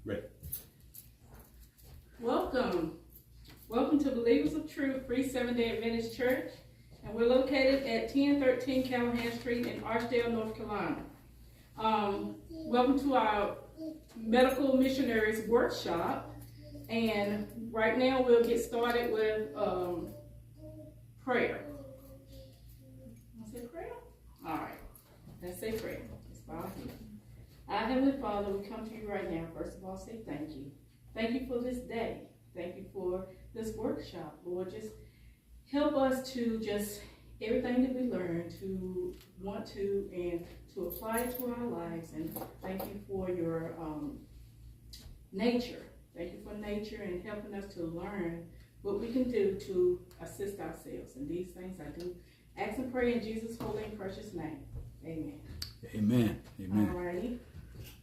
Ready. Welcome to Believers of Truth Free Seventh-day Adventist Church, and we're located at 1013 Callahan Street in Archdale, North Carolina. Welcome to our Medical Missionaries Workshop, and right now we'll get started with prayer. Want to say prayer? All right, let's say prayer. Let's bow our heads. Our Heavenly Father, we come to you right now. First of all, say thank you. Thank you for this day. Thank you for this workshop, Lord. Just help us to just everything that we learn to want to and to apply it to our lives. And thank you for your nature. Thank you for nature and helping us to learn what we can do to assist ourselves. And these things I do ask and pray in Jesus' holy and precious name. Amen. Amen. Amen. All righty.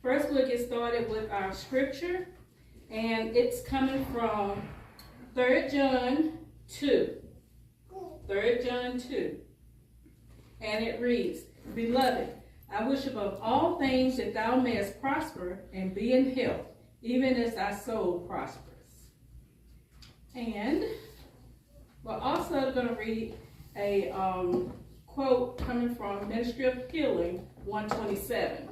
First, we'll get started with our scripture, and it's coming from 3 John 2. 3 John 2. And it reads, Beloved, I wish above all things that thou mayest prosper and be in health, even as thy soul prospers. And we're also going to read a quote coming from Ministry of Healing 127.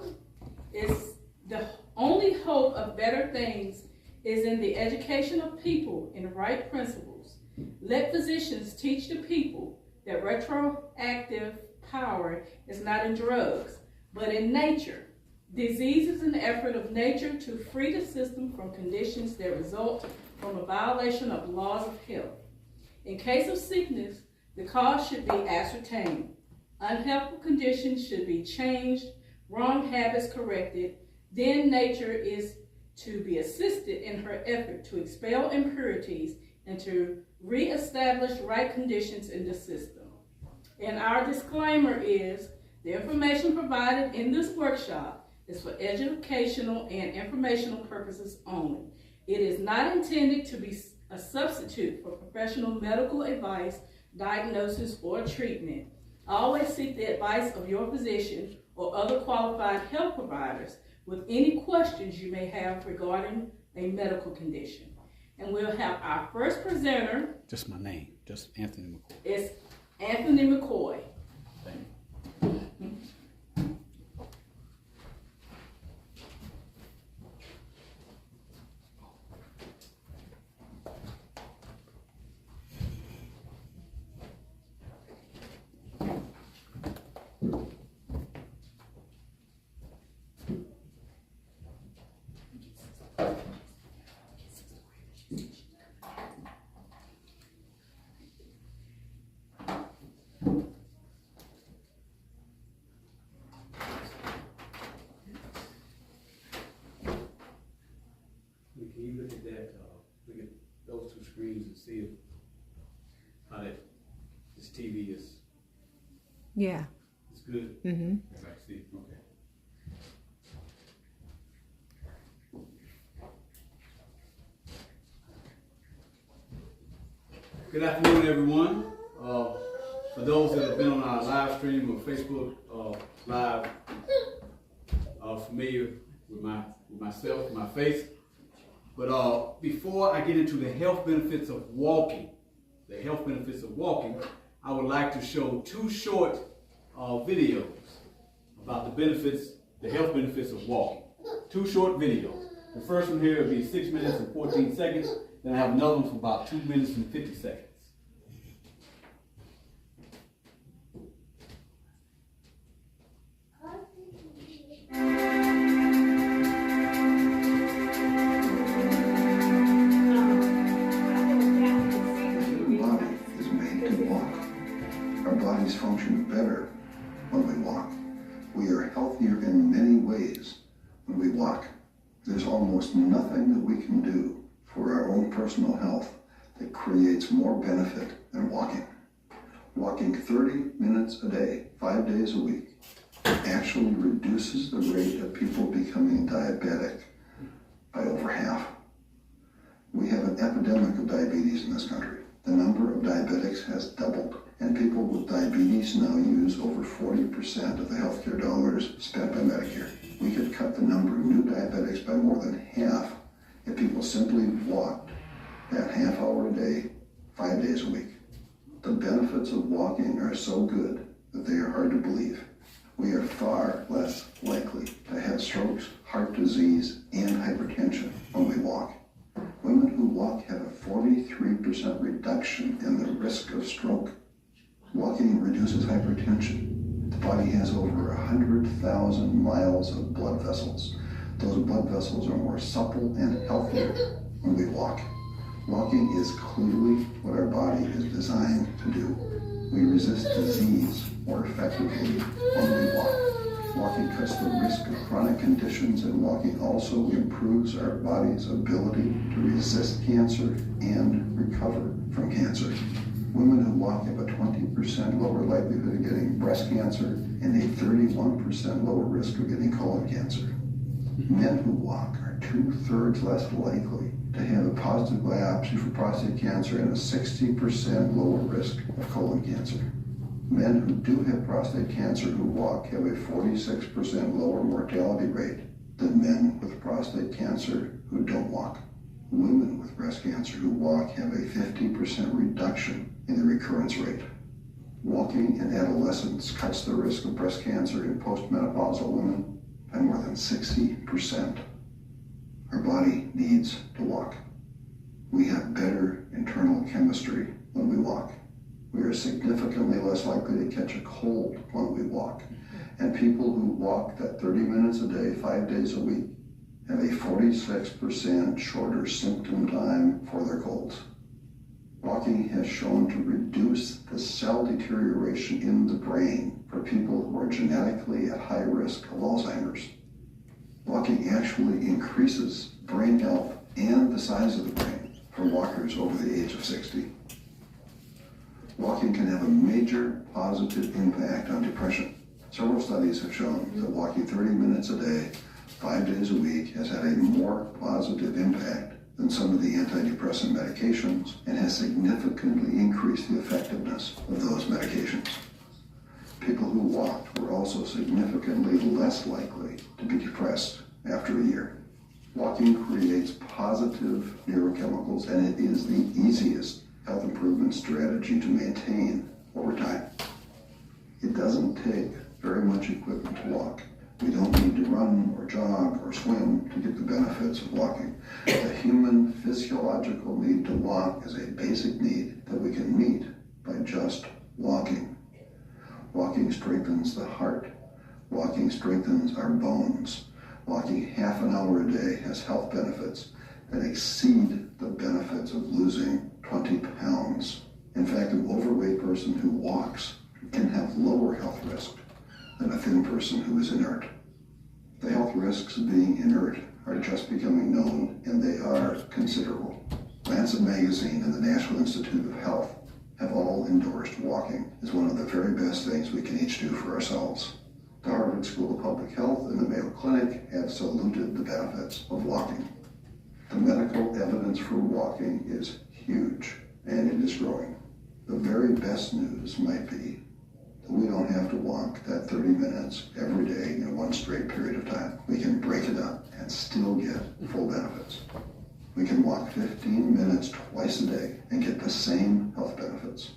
It's the only hope of better things is in the education of people in right principles. Let physicians teach the people that retroactive power is not in drugs, but in nature. Disease is an effort of nature to free the system from conditions that result from a violation of laws of health. In case of sickness, the cause should be ascertained. Unhealthful conditions should be changed, wrong habits corrected. Then nature is to be assisted in her effort to expel impurities and to reestablish right conditions in the system. And our disclaimer is the information provided in this workshop is for educational and informational purposes only. It is not intended to be a substitute for professional medical advice, diagnosis, or treatment. Always seek the advice of your physician or other qualified health providers with any questions you may have regarding a medical condition. And we'll have our first presenter. Just my name, just Anthony McCoy. It's Anthony McCoy. Thank you. Can you look at that, look at those two screens and see how this TV is? Yeah. It's good? Mm-hmm. As I see, okay. Good afternoon, everyone. For those that have been on our live stream or Facebook Live, familiar with myself, my face. But before I get into the health benefits of walking, I would like to show two short videos about the health benefits of walking. Two short videos. The first one here will be 6 minutes and 14 seconds. Then I have another one for about 2 minutes and 50 seconds. Bodies function better when we walk. We are healthier in many ways when we walk. There's almost nothing that we can do for our own personal health that creates more benefit than walking. Walking 30 minutes a day, 5 days a week, actually reduces the rate of people becoming diabetic by over half. We have an epidemic of diabetes in this country. The number of diabetics has doubled, and people with diabetes now use over 40% of the healthcare dollars spent by Medicare. We could cut the number of new diabetics by more than half simply walked that half hour a day, 5 days a week. The benefits of walking are so good that they are hard to believe. We are far less likely to have strokes, heart disease, and hypertension when we walk. Women who walk have a 43% reduction in the risk of stroke. Walking reduces hypertension. The body has over 100,000 miles of blood vessels. Those blood vessels are more supple and healthier when we walk. Walking is clearly what our body is designed to do. We resist disease more effectively when we walk. Walking cuts the risk of chronic conditions, and walking also improves our body's ability to resist cancer and recover from cancer. Women who walk have a 20% lower likelihood of getting breast cancer and a 31% lower risk of getting colon cancer. Men who walk are 2/3 less likely to have a positive biopsy for prostate cancer and a 60% lower risk of colon cancer. Men who do have prostate cancer who walk have a 46% lower mortality rate than men with prostate cancer who don't walk. Women with breast cancer who walk have a 50% reduction in the recurrence rate. Walking in adolescence cuts the risk of breast cancer in postmenopausal women by more than 60%. Our body needs to walk. We have better internal chemistry when we walk. We are significantly less likely to catch a cold when we walk. And people who walk that 30 minutes a day, 5 days a week, have a 46% shorter symptom time for their colds. Walking has shown to reduce the cell deterioration in the brain for people who are genetically at high risk of Alzheimer's. Walking actually increases brain health and the size of the brain for walkers over the age of 60. Walking can have a major positive impact on depression. Several studies have shown that walking 30 minutes a day, 5 days a week, has had a more positive impact than some of the antidepressant medications and has significantly increased the effectiveness of those medications. People who walked were also significantly less likely to be depressed after a year. Walking creates positive neurochemicals, and it is the easiest health improvement strategy to maintain over time. It doesn't take very much equipment to walk. We don't need to run or jog or swim to get the benefits of walking. The human physiological need to walk is a basic need that we can meet by just walking. Walking strengthens the heart. Walking strengthens our bones. Walking half an hour a day has health benefits that exceed the benefits of losing 20 pounds. In fact, an overweight person who walks can have lower health risk than a thin person who is inert. The health risks of being inert are just becoming known, and they are considerable. Lancet Magazine and the National Institute of Health have all endorsed walking as one of the very best things we can each do for ourselves. The Harvard School of Public Health and the Mayo Clinic have saluted the benefits of walking. The medical evidence for walking is huge, and it is growing. The very best news might be that we don't have to walk that 30 minutes every day in one straight period of time. We can break it up and still get full benefits. We can walk 15 minutes twice a day and get the same health benefits.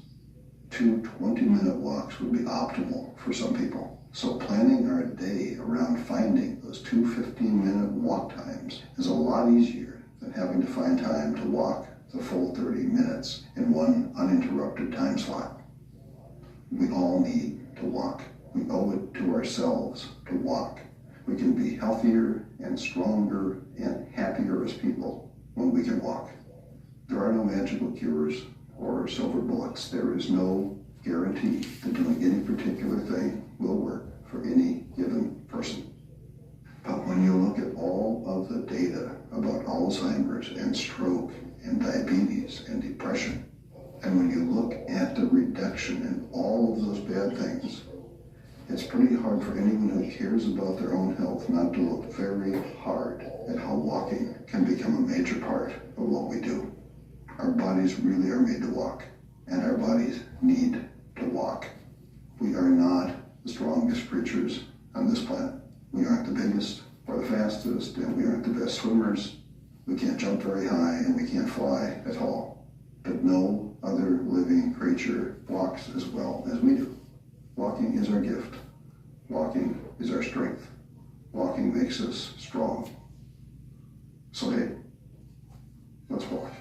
2 20-minute walks would be optimal for some people. So planning our day around finding those 2 15-minute walk times is a lot easier than having to find time to walk the full 30 minutes in one uninterrupted time slot. We all need to walk. We owe it to ourselves to walk. We can be healthier and stronger and happier as people when we can walk. There are no magical cures or silver bullets. There is no guarantee that doing any particular thing will work for any given person. But when you look at all of the data about Alzheimer's and stroke and diabetes and depression, and when you look at the reduction in all of those bad things, it's pretty hard for anyone who cares about their own health not to look very hard at how walking can become a major part of what we do. Our bodies really are made to walk, and our bodies need to walk. We are not the strongest creatures on this planet. We aren't the biggest or the fastest, and we aren't the best swimmers. We can't jump very high and we can't fly at all. But no other living creature walks as well as we do. Walking is our gift. Walking is our strength. Walking makes us strong. So hey, let's walk.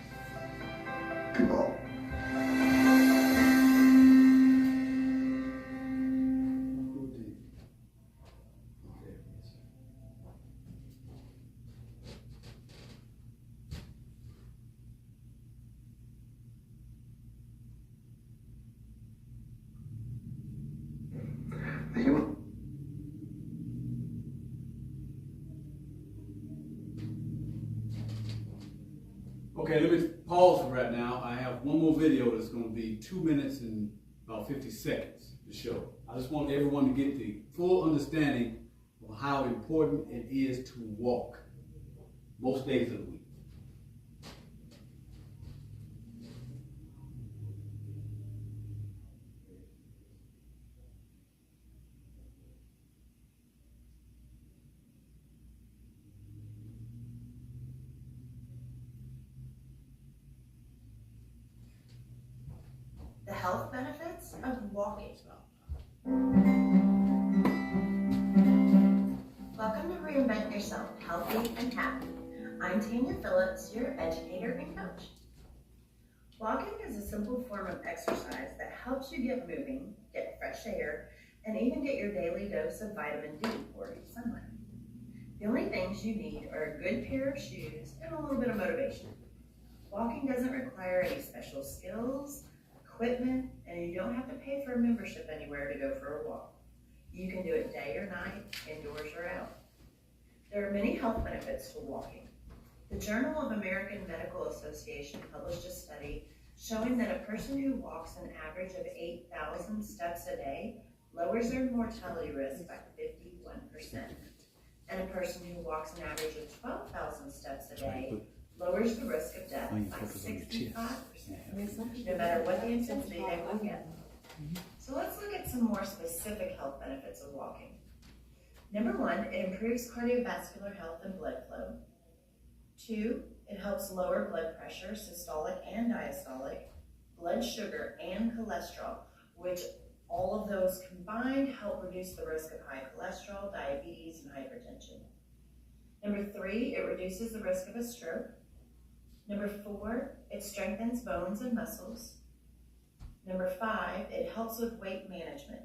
Goodbye. The human Okay, let me pause for right now. I have one more video that's going to be 2 minutes and about 50 seconds to show. I just want everyone to get the full understanding of how important it is to walk most days of the week. The health benefits of walking. Welcome to Reinvent Yourself, Healthy and Happy. I'm Tanya Phillips, your educator and coach. Walking is a simple form of exercise that helps you get moving, get fresh air, and even get your daily dose of vitamin D or sunlight. The only things you need are a good pair of shoes and a little bit of motivation. Walking doesn't require any special skills, equipment, and you don't have to pay for a membership anywhere to go for a walk. You can do it day or night, indoors or out. There are many health benefits to walking. The Journal of American Medical Association published a study showing that a person who walks an average of 8,000 steps a day lowers their mortality risk by 51%. And a person who walks an average of 12,000 steps a day lowers the risk of death by 65%, no matter what the intensity they walk in. So let's look at some more specific health benefits of walking. Number 1, it improves cardiovascular health and blood flow. 2, it helps lower blood pressure, systolic and diastolic, blood sugar and cholesterol, which all of those combined help reduce the risk of high cholesterol, diabetes, and hypertension. Number 3, it reduces the risk of a stroke. Number 4, it strengthens bones and muscles. Number 5, it helps with weight management.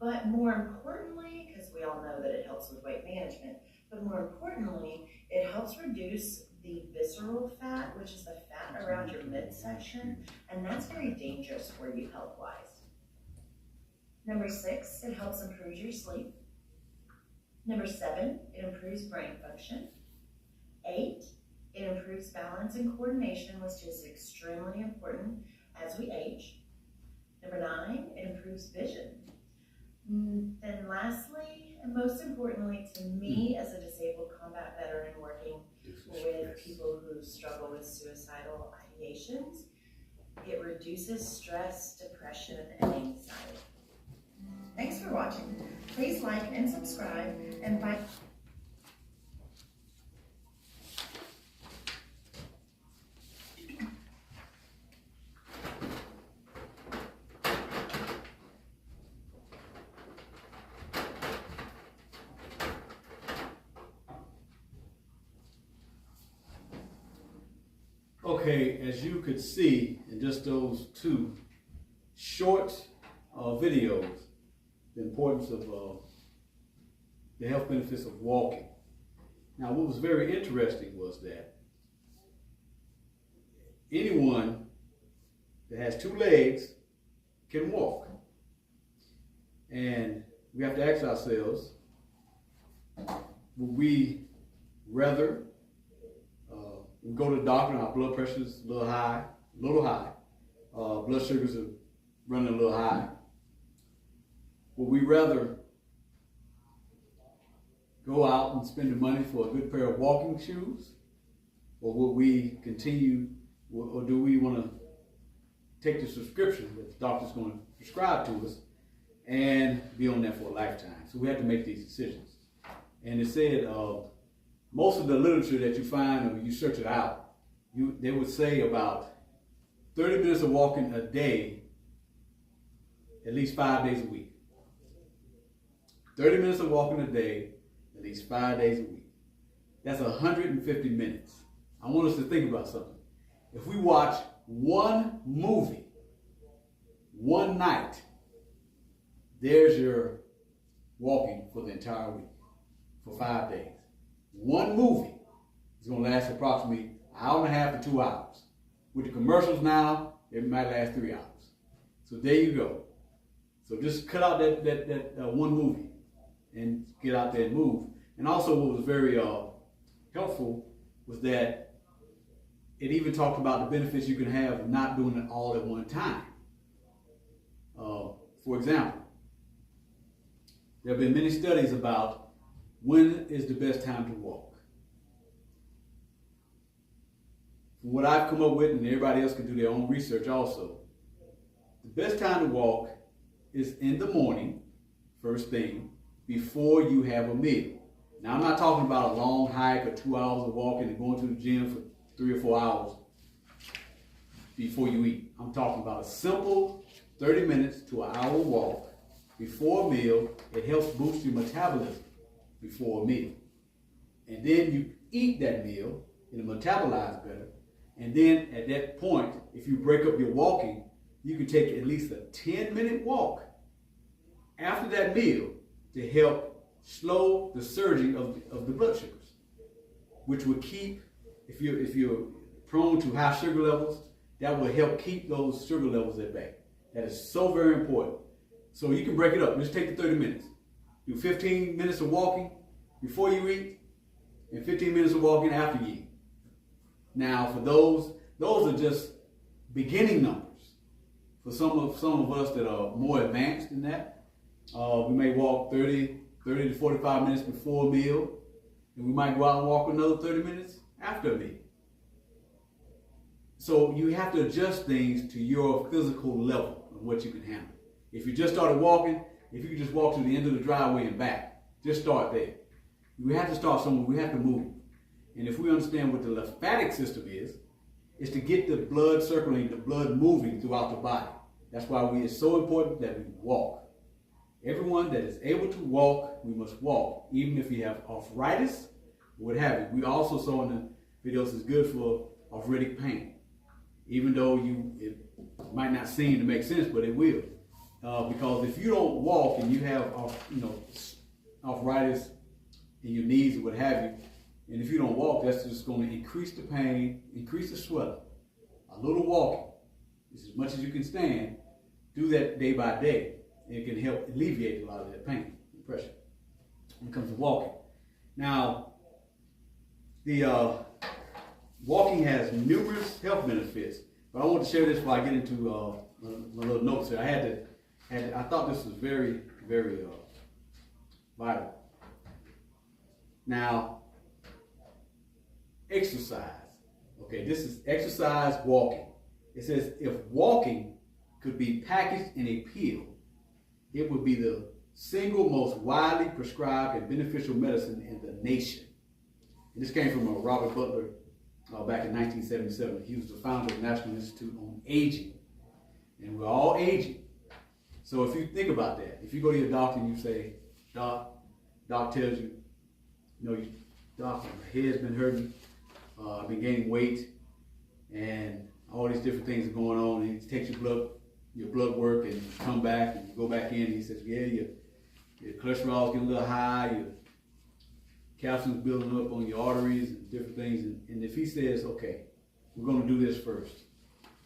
But more importantly, because we all know that it helps with weight management, but more importantly, it helps reduce the visceral fat, which is the fat around your midsection, and that's very dangerous for you health-wise. Number 6, it helps improve your sleep. Number 7, it improves brain function. 8, it improves balance and coordination, which is extremely important as we age. Number 9, it improves vision. Then lastly, and most importantly to me as a disabled combat veteran working with people who struggle with suicidal ideations, it reduces stress, depression, and anxiety. Thanks for watching. Please like and subscribe and bye. Okay, as you could see in just those 2 short videos, the importance of the health benefits of walking. Now, what was very interesting was that anyone that has 2 legs can walk. And we have to ask ourselves, would we rather we go to the doctor and our blood pressure is a little high, blood sugars are running a little high. Would we rather go out and spend the money for a good pair of walking shoes? Or would we continue, or do we want to take the subscription that the doctor's going to prescribe to us and be on that for a lifetime? So we have to make these decisions. And it said most of the literature that you find, or you search it out, they would say about 30 minutes of walking a day, at least 5 days a week. 30 minutes of walking a day, at least 5 days a week. That's 150 minutes. I want us to think about something. If we watch one movie, one night, there's your walking for the entire week, for 5 days. One movie is going to last approximately an hour and a half to 2 hours. With the commercials now, it might last 3 hours. So there you go. So just cut out that one movie and get out there and move. And also what was very helpful was that it even talked about the benefits you can have of not doing it all at one time. For example, there have been many studies about when is the best time to walk. From what I've come up with, and everybody else can do their own research also, the best time to walk is in the morning, first thing, before you have a meal. Now, I'm not talking about a long hike or 2 hours of walking and going to the gym for 3 or 4 hours before you eat. I'm talking about a simple 30 minutes to an hour walk before a meal. It helps boost your metabolism before a meal. And then you eat that meal, it'll metabolize better. And then at that point, if you break up your walking, you can take at least a 10-minute walk after that meal to help slow the surging of the blood sugars, which will keep, if you're prone to high sugar levels, that will help keep those sugar levels at bay. That is so very important. So you can break it up. Just take the 30 minutes. Do 15 minutes of walking before you eat and 15 minutes of walking after you eat. Now, for those are just beginning numbers. For some of us that are more advanced than that, we may walk 30 to 45 minutes before a meal, and we might go out and walk another 30 minutes after a meal. So you have to adjust things to your physical level of what you can handle. If you just started walking, if you could just walk to the end of the driveway and back, just start there. We have to start somewhere. We have to move. And if we understand what the lymphatic system is to get the blood circulating, the blood moving throughout the body. That's why it's so important that we walk. Everyone that is able to walk, we must walk, even if you have arthritis, what have you. We also saw in the videos it's good for arthritic pain, even though it might not seem to make sense, but it will, because if you don't walk and you have arthritis in your knees or what have you, and if you don't walk, that's just going to increase the pain, increase the swelling. A little walking, as much as you can stand, do that day by day. It can help alleviate a lot of that pain and pressure when it comes to walking. Now, the walking has numerous health benefits, but I want to share this before I get into my little notes here. I thought this was very, very vital. Now, exercise. Okay, this is exercise walking. It says if walking could be packaged in a pill, it would be the single most widely prescribed and beneficial medicine in the nation. And this came from Robert Butler back in 1977. He was the founder of the National Institute on Aging. And we're all aging. So if you think about that, if you go to your doctor and you say, Doc tells you, Doc, my head's been hurting, I've been gaining weight, and all these different things are going on, and he takes your blood work and you come back and you go back in and he says, yeah, your cholesterol's getting a little high, your calcium's building up on your arteries and different things. And if he says, okay, we're going to do this first,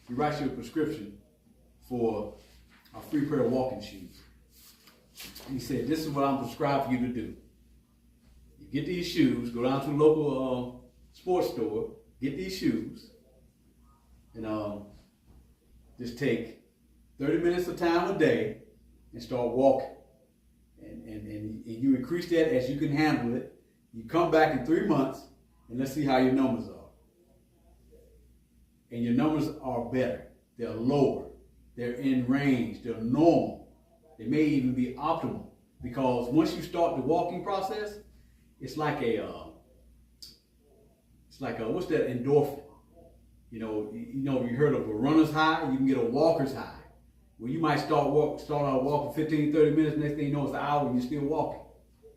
he writes you a prescription for a free pair of walking shoes. And he said, this is what I'm prescribed for you to do. You get these shoes, go down to the local sports store, get these shoes, and just take 30 minutes of time a day and start walking. And you increase that as you can handle it. You come back in 3 months and let's see how your numbers are. And your numbers are better. They're lower. They're in range. They're normal. They may even be optimal, because once you start the walking process, it's like it's like what's that endorphin? You know, you heard of a runner's high, you can get a walker's high. Well, you might start out walking 15, 30 minutes, next thing you know it's an hour and you're still walking.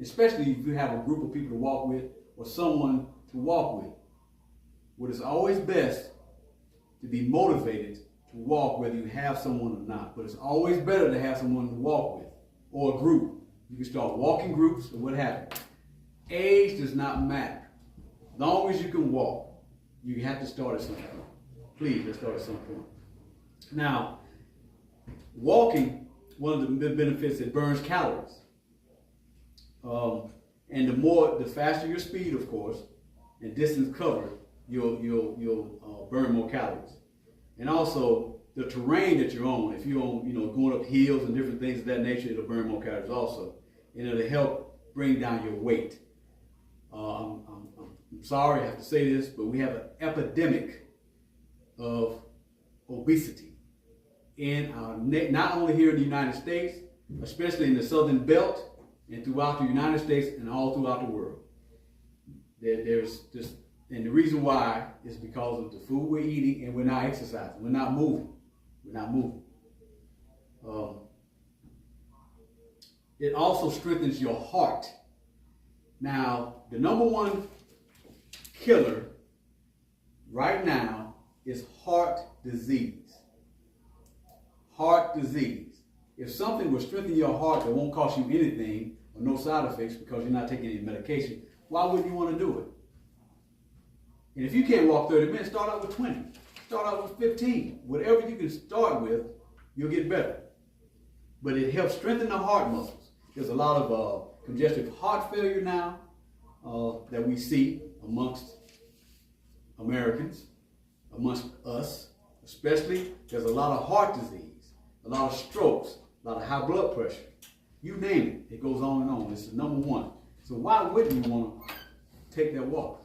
Especially if you have a group of people to walk with or someone to walk with. What is always best to be motivated to walk whether you have someone or not. But it's always better to have someone to walk with or a group. You can start walking groups or what have you. Age does not matter. As long as you can walk, you have to start at some point. Please, let's start at some point. Now, walking, one of the benefits, it burns calories. And the faster your speed, of course, and distance covered, you'll burn more calories. And also, the terrain that you're on, if you're on, going up hills and different things of that nature, it'll burn more calories also. And it'll help bring down your weight. I'm sorry I have to say this, but we have an epidemic of obesity in our not only here in the United States, especially in the Southern Belt, and throughout the United States and all throughout the world. There's just, and the reason why is because of the food we're eating and we're not exercising. We're not moving. It also strengthens your heart. Now, the number one killer right now is heart disease. Heart disease. If something will strengthen your heart that won't cost you anything or no side effects because you're not taking any medication, why wouldn't you want to do it? And if you can't walk 30 minutes, start out with 20. Start out with 15. Whatever you can start with, you'll get better. But it helps strengthen the heart muscles. There's a lot of congestive heart failure now that we see amongst Americans, amongst us especially. There's a lot of heart disease, a lot of strokes, a lot of high blood pressure. You name it, it goes on and on. It's the number one. So why wouldn't you want to take that walk?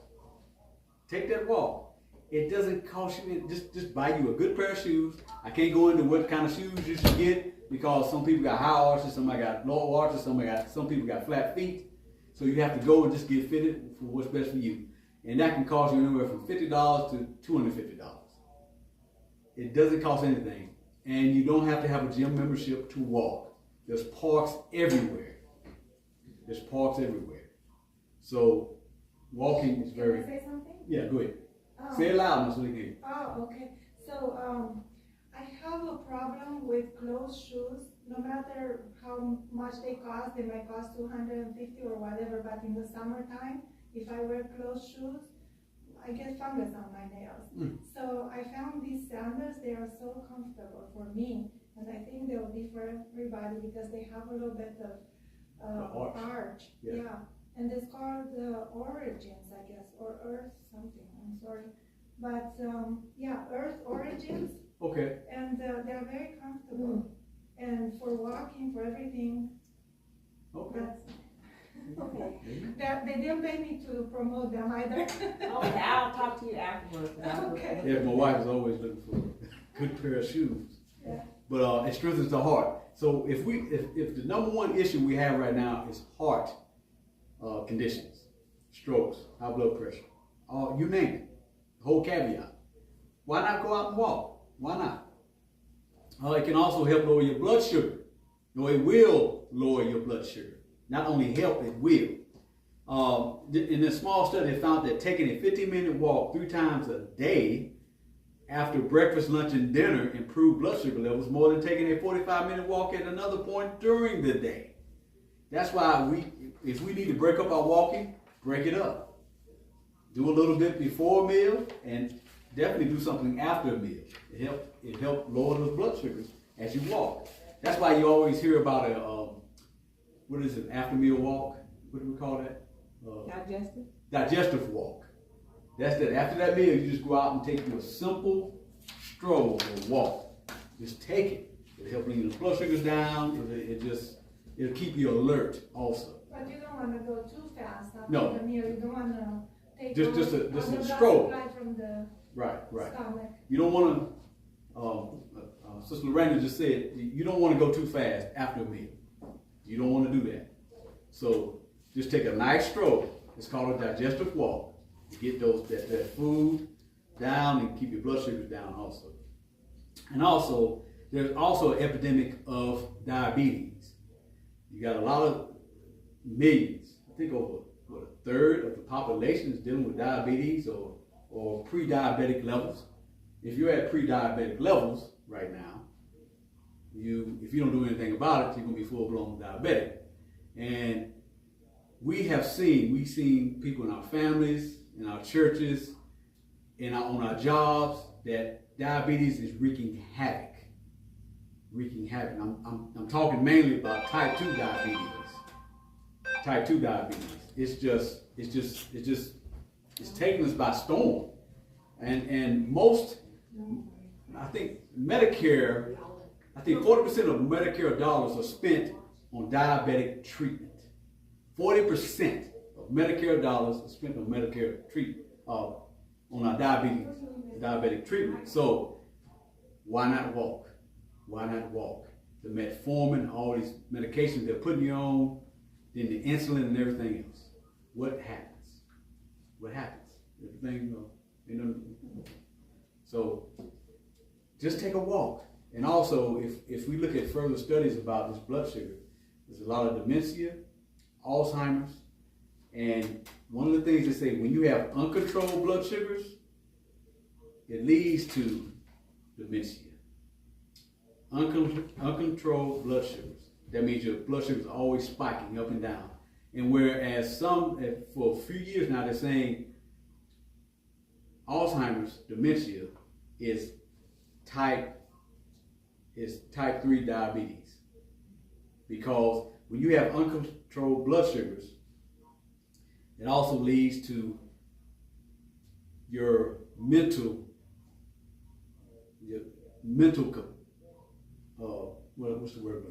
Take that walk. It doesn't cost you, just buy you a good pair of shoes. I can't go into what kind of shoes you should get because some people got high arches, somebody got low arches, some people got flat feet. So you have to go and just get fitted for what's best for you. And that can cost you anywhere from $50 to $250. It doesn't cost anything. And you don't have to have a gym membership to walk. There's parks everywhere. So walking is very... Can I say something? Yeah, go ahead. Say it loud so we can hear. Oh, okay. So I have a problem with closed shoes. No matter how much they cost, they might cost $250 or whatever, but in the summertime, if I wear closed shoes, I get fungus on my nails. So I found these sandals, they are so comfortable for me, and I think they will be for everybody because they have a little bit of arch. Yeah. And it's called Origins, I guess, or Earth something, I'm sorry. But yeah, Earth Origins. Okay. And they're very comfortable. And for walking, for everything. Okay. Okay. They didn't pay me to promote them either. Okay, I'll talk to you afterwards. Okay. Yeah, my wife is always looking for a good pair of shoes. Yeah. But it strengthens the heart. So if the number one issue we have right now is heart conditions, strokes, high blood pressure, you name it, the whole caveat. Why not go out and walk? Why not? It can also help lower your blood sugar. No, it will lower your blood sugar. Not only help, it will. In a small study, they found that taking a 15-minute walk 3 times a day after breakfast, lunch, and dinner improved blood sugar levels more than taking a 45-minute walk at another point during the day. That's why if we need to break up our walking, break it up. Do a little bit before a meal and definitely do something after a meal. It helps lower those blood sugars as you walk. That's why you always hear about an after meal walk? What do we call that? Digestive? Digestive walk. That's that. After that meal, you just go out and take you a simple stroll or walk. Just take it. It'll help bring your blood sugars down. It'll keep you alert also. But you don't want to go too fast after No. the meal. You don't want to take Just all a the stroll. blood supply from the Right. stomach. You don't want to, Sister Lorena just said, you don't want to go too fast after a meal. You don't want to do that. So just take a nice stroll. It's called a digestive walk. to get that food down and keep your blood sugars down also. And also, there's also an epidemic of diabetes. You got a lot of millions, I think over a third of the population is dealing with diabetes or pre-diabetic levels. If you're at pre-diabetic levels right now, if you don't do anything about it, you're gonna be full-blown diabetic. And we've seen people in our families, in our churches, on our jobs, that diabetes is wreaking havoc. I'm talking mainly about type 2 diabetes. Type 2 diabetes. It's taking us by storm. And most, I think Medicare, 40% of Medicare dollars are spent on diabetic treatment. 40% of Medicare dollars are spent on Medicare treatment, on our diabetic treatment. So why not walk? Why not walk? The metformin, all these medications they're putting you on, then the insulin and everything else. What happens? Everything, So just take a walk. And also, if we look at further studies about this blood sugar, there's a lot of dementia, Alzheimer's, and one of the things they say, when you have uncontrolled blood sugars, it leads to dementia. Uncontrolled blood sugars. That means your blood sugar is always spiking up and down. And whereas some, for a few years now, they're saying Alzheimer's, dementia, is type 3 diabetes. Because when you have uncontrolled blood sugars, it also leads to your mental what's the word?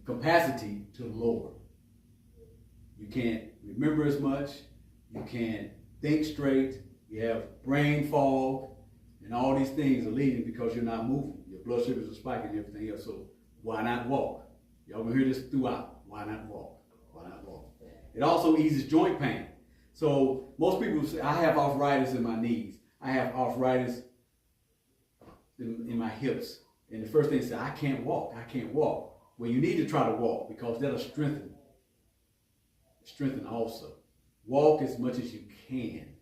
Capacity to lower. You can't remember as much. You can't think straight. You have brain fog, and all these things are leading because you're not moving. Your blood sugars are spiking and everything else. So why not walk? Y'all gonna hear this throughout. Why not walk? Why not walk? It also eases joint pain. So most people say, I have arthritis in my knees. I have arthritis in my hips. And the first thing they say, I can't walk. Well, you need to try to walk because that'll strengthen also. Walk as much as you can.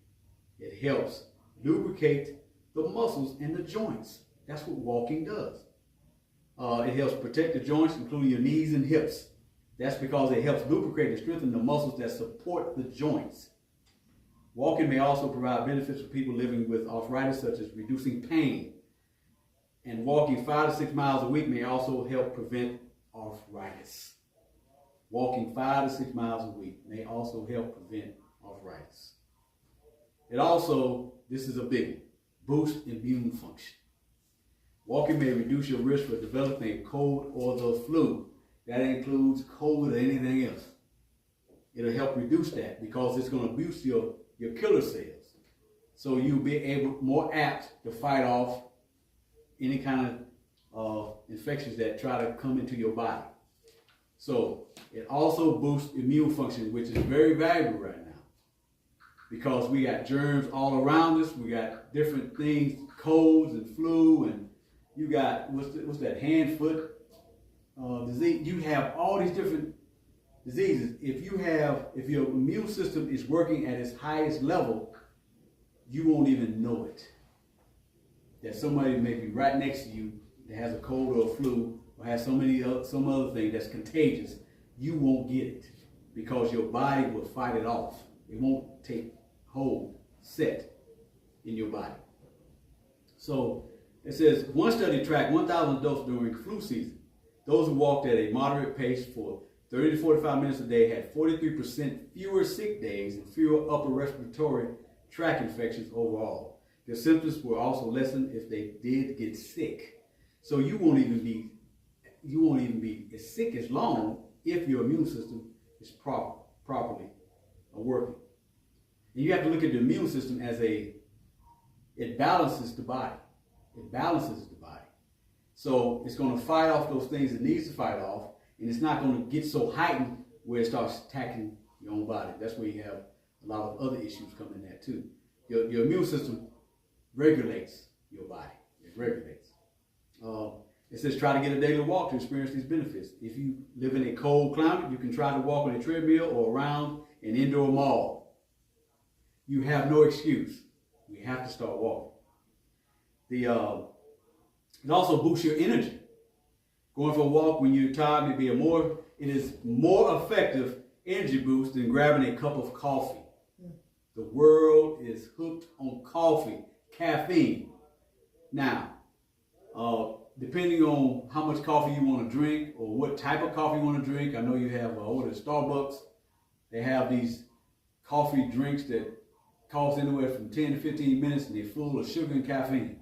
It helps lubricate the muscles and the joints. That's what walking does. It helps protect the joints, including your knees and hips. That's because it helps lubricate and strengthen the muscles that support the joints. Walking may also provide benefits for people living with arthritis, such as reducing pain. And walking 5 to 6 miles a week may also help prevent arthritis. Walking 5 to 6 miles a week may also help prevent arthritis. It also, this is a biggie, boost immune function. Walking may reduce your risk for developing a cold or the flu. That includes COVID or anything else. It'll help reduce that because it's going to boost your killer cells. So you'll be more apt to fight off any kind of infections that try to come into your body. So it also boosts immune function, which is very valuable right now because we got germs all around us. We got different things, colds and flu, and you got, what's that, hand, foot disease. You have all these different diseases. If your immune system is working at its highest level, you won't even know it. That somebody may be right next to you that has a cold or a flu or has some other thing that's contagious. You won't get it because your body will fight it off. It won't take hold, set in your body. So it says one study tracked 1,000 adults during flu season. Those who walked at a moderate pace for 30 to 45 minutes a day had 43% fewer sick days and fewer upper respiratory tract infections overall. Their symptoms were also lessened if they did get sick. So you won't even be as sick as long if your immune system is properly working. And you have to look at the immune system as it balances the body. It balances the body. So it's going to fight off those things it needs to fight off, and it's not going to get so heightened where it starts attacking your own body. That's where you have a lot of other issues come in there too. Your immune system regulates your body. It regulates. It says try to get a daily walk to experience these benefits. If you live in a cold climate, you can try to walk on a treadmill or around an indoor mall. You have no excuse. We have to start walking. It also boosts your energy. Going for a walk when you're tired it is more effective energy boost than grabbing a cup of coffee. The world is hooked on coffee, caffeine. Now, depending on how much coffee you want to drink or what type of coffee you want to drink, I know you have over at Starbucks, they have these coffee drinks that cost anywhere from 10 to 15 minutes and they're full of sugar and caffeine,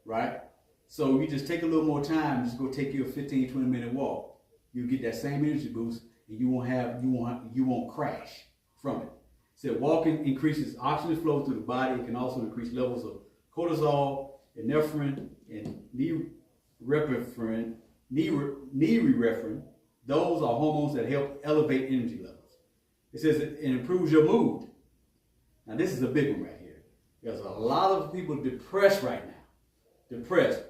right? So you just take a little more time, just go take you a 15, 20 minute walk. You'll get that same energy boost and you won't crash from it. Said walking increases oxygen flow through the body. It can also increase levels of cortisol, epinephrine, and norepinephrine. Those are hormones that help elevate energy levels. It says it improves your mood. Now this is a big one right here. There's a lot of people depressed right now. Depressed.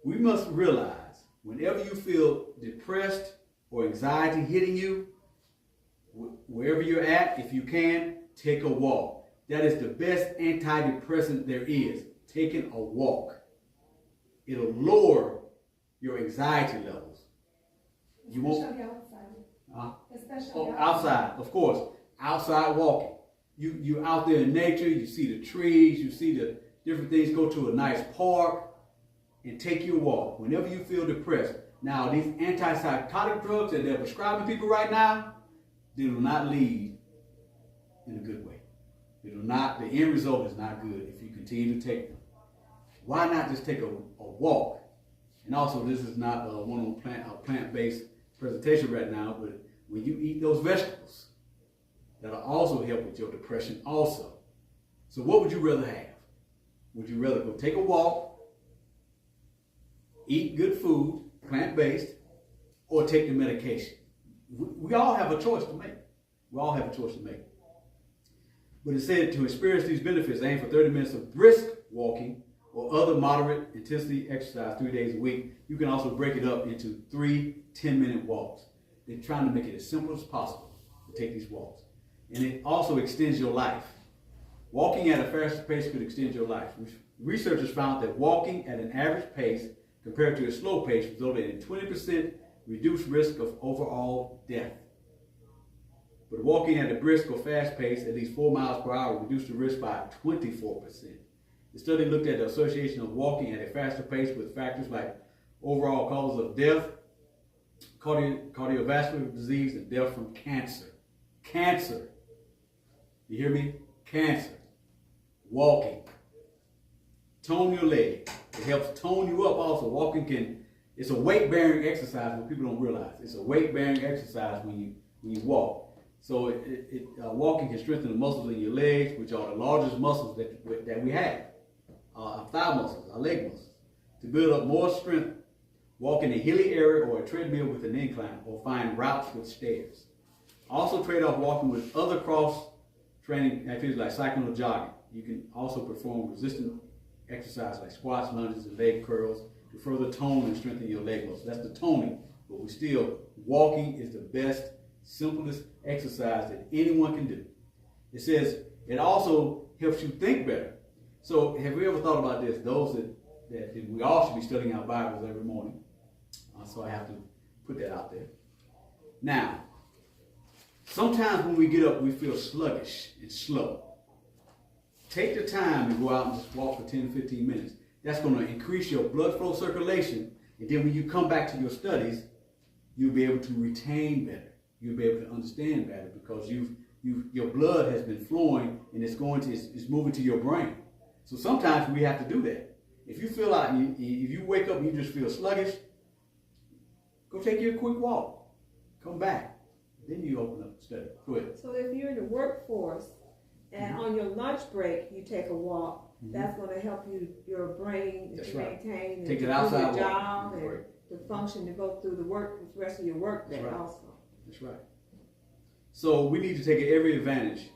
We must realize whenever you feel depressed or anxiety hitting you, wherever you're at, if you can, take a walk. That is the best antidepressant there is. Taking a walk. It'll lower your anxiety levels. You won't. Especially Outside, of course. Outside walking. You out there in nature. You see the trees. You see the different things. Go to a nice park and take your walk. Whenever you feel depressed. Now, these antipsychotic drugs that they're prescribing people right now, they will not lead in a good way. It will not. The end result is not good if you continue to take them. Why not just take a walk? And also, this is not one on plant-based presentation right now, but when you eat those vegetables, that'll also help with your depression also. So what would you rather have? Would you rather go take a walk, eat good food, plant-based, or take the medication? We all have a choice to make. We all have a choice to make. But it said to experience these benefits, aim for 30 minutes of brisk walking or other moderate intensity exercise 3 days a week. You can also break it up into 3 10-minute walks. They're trying to make it as simple as possible to take these walks. And it also extends your life. Walking at a faster pace could extend your life. Researchers found that walking at an average pace compared to a slow pace resulted in 20% reduced risk of overall death. But walking at a brisk or fast pace, at least 4 miles per hour, reduced the risk by 24%. The study looked at the association of walking at a faster pace with factors like overall causes of death, cardiovascular disease, and death from cancer. Cancer. You hear me? Cancer. Walking. Tone your leg. It helps tone you up also. Walking it's a weight-bearing exercise, what people don't realize. It's a weight-bearing exercise when you walk. So walking can strengthen the muscles in your legs, which are the largest muscles that we have. Our thigh muscles, our leg muscles. To build up more strength, walk in a hilly area or a treadmill with an incline, or find routes with stairs. Also trade off walking with other cross-training activities like cycling or jogging. You can also perform resistant exercise like squats, lunges, and leg curls to further tone and strengthen your leg muscles. That's the toning, but walking is the best, simplest exercise that anyone can do. It says it also helps you think better. So have we ever thought about this? Those that we all should be studying our Bibles every morning. So I have to put that out there. Now, sometimes when we get up, we feel sluggish and slow. Take the time to go out and just walk for 10, 15 minutes. That's going to increase your blood flow circulation. And then when you come back to your studies, you'll be able to retain better. You'll be able to understand better because your blood has been flowing and it's moving to your brain. So sometimes we have to do that. If you feel like, if you wake up and you just feel sluggish, go take you a quick walk. Come back. Then you open up the study. Go ahead. So if you're in the workforce and on your lunch break you take a walk, that's going to help your brain That's to right. maintain and Take to it do outside your walk. job and Right. to function to go through the rest of your work day That's right. also. That's right. So we need to take every advantage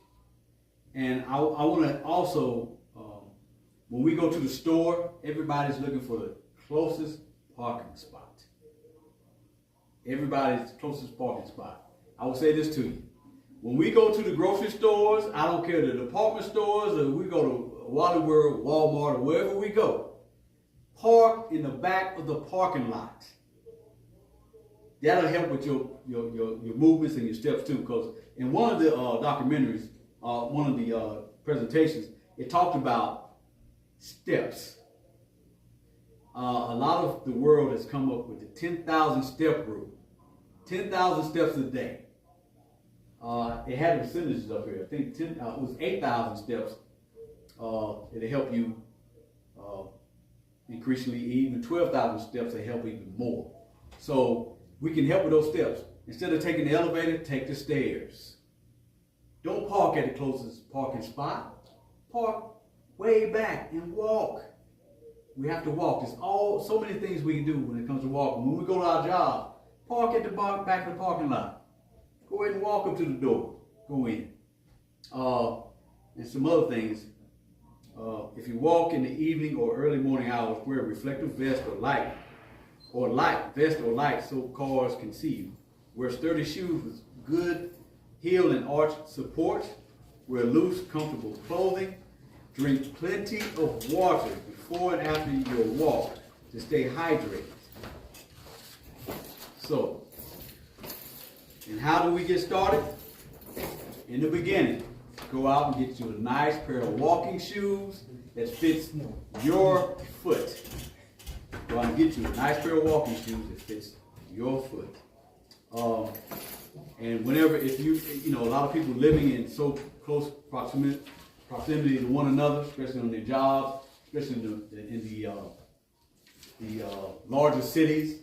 And I want to also, when we go to the store, everybody's looking for the closest parking spot. Everybody's closest parking spot. I will say this to you. When we go to the grocery stores, I don't care the department stores, or we go to Wally World, Walmart, or wherever we go, park in the back of the parking lot. That'll help with your movements and your steps too. Because in one of the documentaries, one of the presentations, it talked about steps. A lot of the world has come up with the 10,000 step rule. 10,000 steps a day. It had the percentages up here. I think it was 8,000 steps. It'll help you increasingly, even 12,000 steps, they help even more. So we can help with those steps. Instead of taking the elevator, take the stairs. Don't park at the closest parking spot. Park way back and walk. We have to walk. There's so many things we can do when it comes to walking. When we go to our job, park at the back of the parking lot. Go ahead and walk up to the door. Go in. And some other things. If you walk in the evening or early morning hours, wear a reflective vest or light, so cars can see you. Wear sturdy shoes with good heel and arch support. Wear loose, comfortable clothing. Drink plenty of water before and after your walk to stay hydrated. So, and how do we get started? In the beginning, go out and get you a nice pair of walking shoes that fits your foot. Go out and get you a nice pair of walking shoes that fits your foot. And whenever, if you know, a lot of people living in so close proximity to one another, especially on their jobs, especially in the larger cities,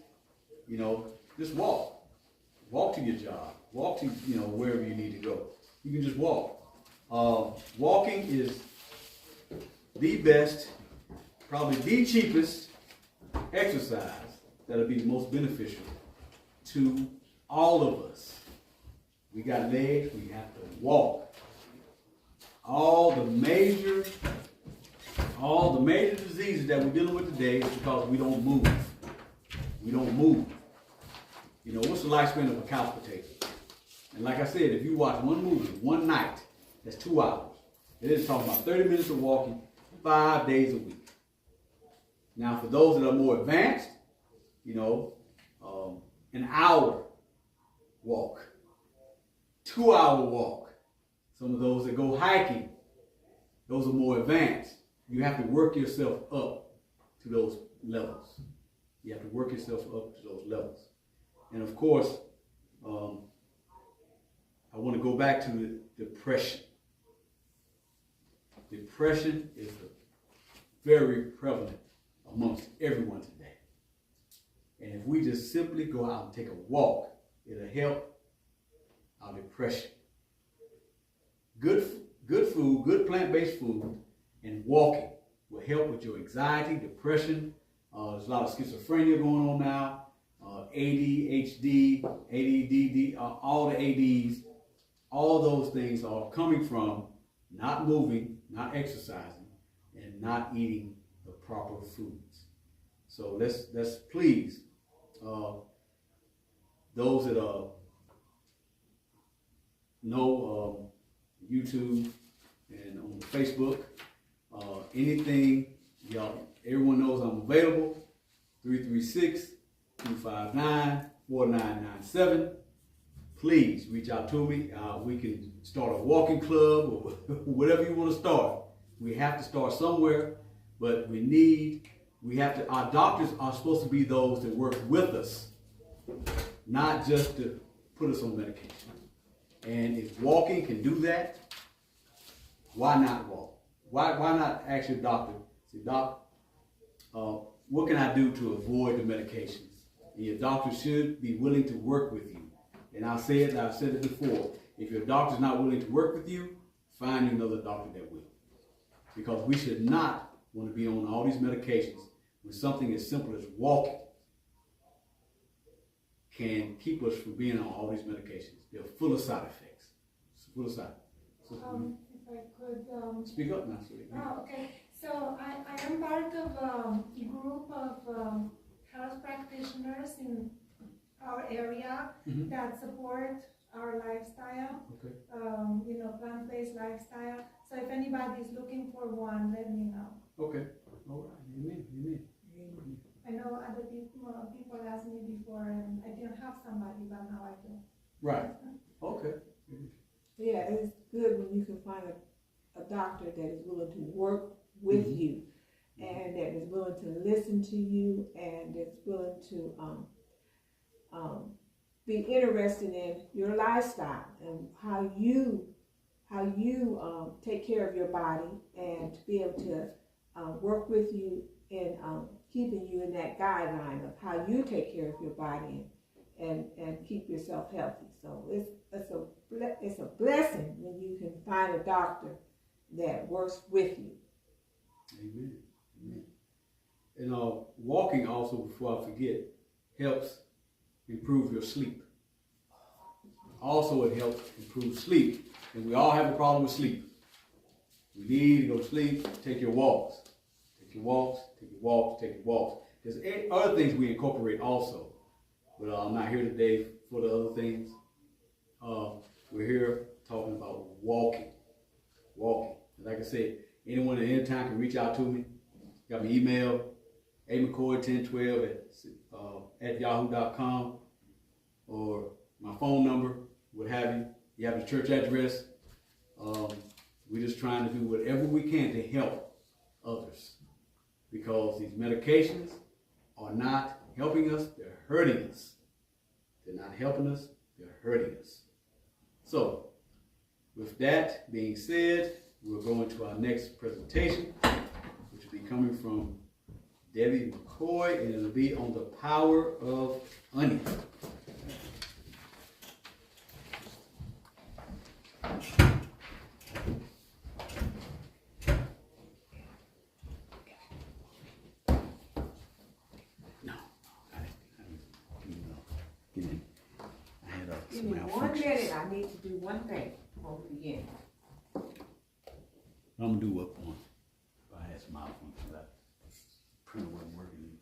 you know, just walk. Walk to your job. Walk to, you know, wherever you need to go. You can just walk. Walking is the best, probably the cheapest exercise that'll be the most beneficial to all of us. We got legs, we have to walk. All the major diseases that we're dealing with today is because we don't move. We don't move. You know, what's the lifespan of a couch potato? And like I said, if you watch one movie one night, that's 2 hours. It is talking about 30 minutes of walking 5 days a week. Now, for those that are more advanced, you know, an hour walk, 2 hour walk. Some of those that go hiking, those are more advanced. You have to work yourself up to those levels. You have to work yourself up to those levels. And of course, I want to go back to the depression. Depression is very prevalent amongst everyone today. And if we just simply go out and take a walk, it'll help our depression. Good food, good plant-based food, and walking will help with your anxiety, depression. There's a lot of schizophrenia going on now. ADHD, ADD, all the ADs, all those things are coming from not moving, not exercising, and not eating the proper foods. So let's please, those that know YouTube and on Facebook, anything, y'all, everyone knows I'm available. 336-259-4997. Please reach out to me. We can start a walking club or whatever you want to start. We have to start somewhere, but our doctors are supposed to be those that work with us, not just to put us on medication. And if walking can do that, why not walk? Why not ask your doctor, say, Doc, what can I do to avoid the medications? And your doctor should be willing to work with you. And I've said it before, if your doctor's not willing to work with you, find you another doctor that will. Because we should not want to be on all these medications when something as simple as walking can keep us from being on all these medications. They're full of side effects. It's full of side effects. If I could, Speak up now, sweetie. oh, okay. So I am part of a group of health practitioners in our area Mhm. that support our lifestyle, Okay. Plant-based lifestyle. So if anybody's looking for one, let me know. Okay. All right. Amen. Amen. I know other people asked me before and I didn't have somebody, but now I do. Right. Okay. Yeah, it's good when you can find a doctor that is willing to work with Mhm. you and that is willing to listen to you and is willing to be interested in your lifestyle and how you take care of your body and to be able to work with you in keeping you in that guideline of how you take care of your body and keep yourself healthy. So it's a blessing when you can find a doctor that works with you. Amen. Amen. And walking also, before I forget, helps improve your sleep. Also, it helps improve sleep. And we all have a problem with sleep. We need to go to sleep, take your walks. Take your walks, take your walks, take your walks. There's other things we incorporate also. But I'm not here today for the other things. We're here talking about walking. Walking. Like I said, anyone at any time can reach out to me. Got my email, amccoy1012 at yahoo.com, or my phone number, what have you. You have the church address. We're just trying to do whatever we can to help others, because these medications are not helping us, they're hurting us. They're not helping us, they're hurting us. So, with that being said, we'll go into our next presentation, which will be coming from Debbie McCoy, and it'll be on the power of onion. Give me 1 minute, I need to do one thing before we begin. I'm gonna do what one. If I had some malfunction, that printer wasn't working.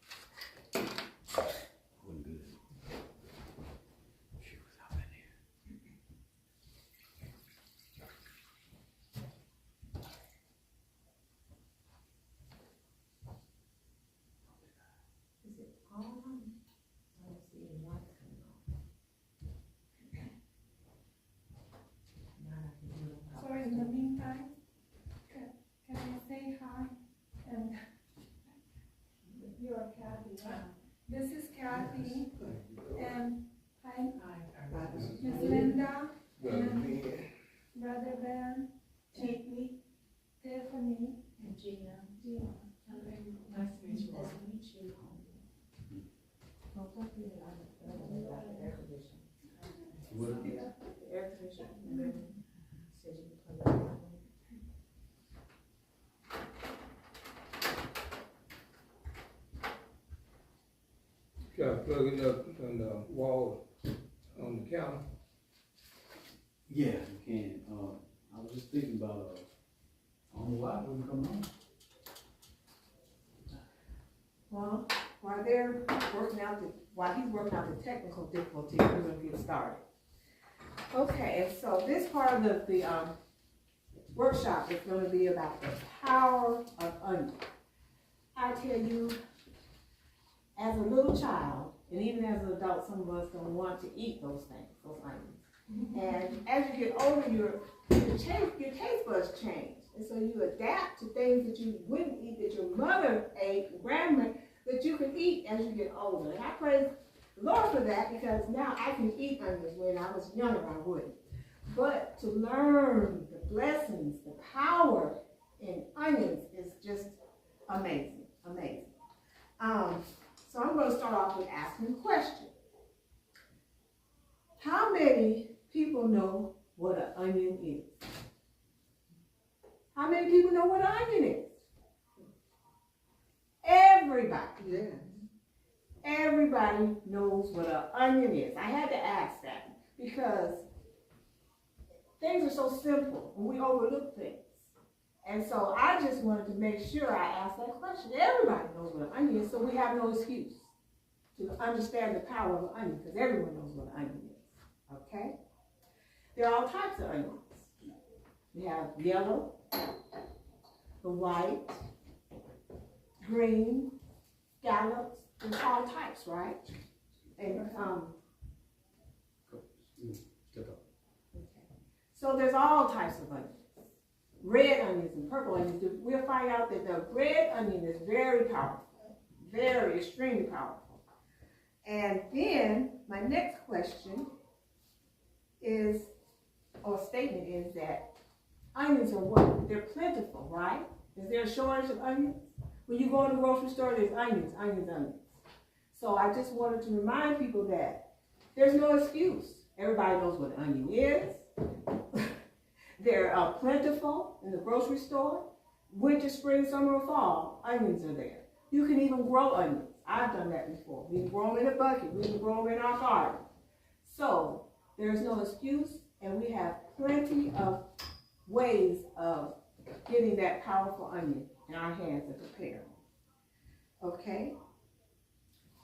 Wasn't good. She was out in there. Is it on? I don't see any lights coming on. Now I can do it. So in the meantime, can I say hi? And you are Kathy, right? This is Kathy, and hi, Miss Linda, and Brother Ben, Tiffany, and Gina. Nice to meet you. Nice to meet you. Don't talk to me about the air conditioning. What? The air conditioning. Said you could plug it in. Try to plug it up on the wall on the counter. Yeah, you can. I was just thinking about, I don't know why it wasn't coming on. Well, while he's working out the technical difficulties, we're gonna get started. Okay, and so this part of the workshop is gonna be about the power of onion. I tell you, as a little child, and even as an adult, some of us don't want to eat those things, those onions. And as you get older, your taste buds change. And so you adapt to things that you wouldn't eat, that your mother ate, your grandma, that you can eat as you get older. And I praise the Lord for that, because now I can eat onions. When I was younger, I wouldn't. But to learn the blessings, the power in onions is just amazing, amazing. So I'm going to start off with asking a question. How many people know what an onion is? How many people know what an onion is? Everybody. Yeah. Everybody knows what an onion is. I had to ask that because things are so simple and we overlook things. And so I just wanted to make sure I asked that question. Everybody knows what an onion is, so we have no excuse to understand the power of an onion, because everyone knows what an onion is, okay? There are all types of onions. We have yellow, the white, green, scallops, there's all types, right? And so there's all types of onions. Red onions and purple onions. We'll find out that the red onion is very powerful, very extremely powerful. And then my next question is, or statement is that onions are what? They're plentiful, right? Is there a shortage of onions? When you go to the grocery store, there's onions, onions, onions. So I just wanted to remind people that there's no excuse. Everybody knows what an onion is. They're plentiful in the grocery store. Winter, spring, summer, or fall, onions are there. You can even grow onions. I've done that before. We can grow them in a bucket. We can grow them in our garden. So there's no excuse, and we have plenty of ways of getting that powerful onion in our hands and prepare. Okay?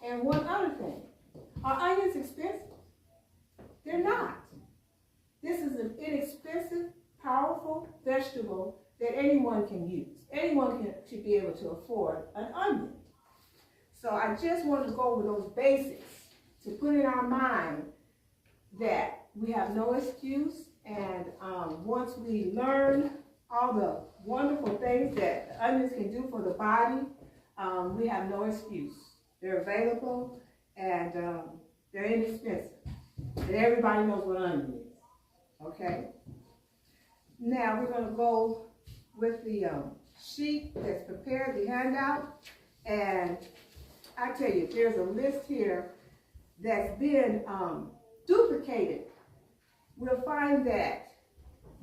And one other thing. Are onions expensive? They're not. This is an inexpensive, powerful vegetable that anyone can use. Anyone should be able to afford an onion. So I just wanted to go over those basics to put in our mind that we have no excuse, and once we learn all the wonderful things that onions can do for the body, we have no excuse. They're available, and they're inexpensive. And everybody knows what an onion is, okay? Now we're going to go with the sheet that's prepared, the handout, and I tell you, there's a list here that's been duplicated. We'll find that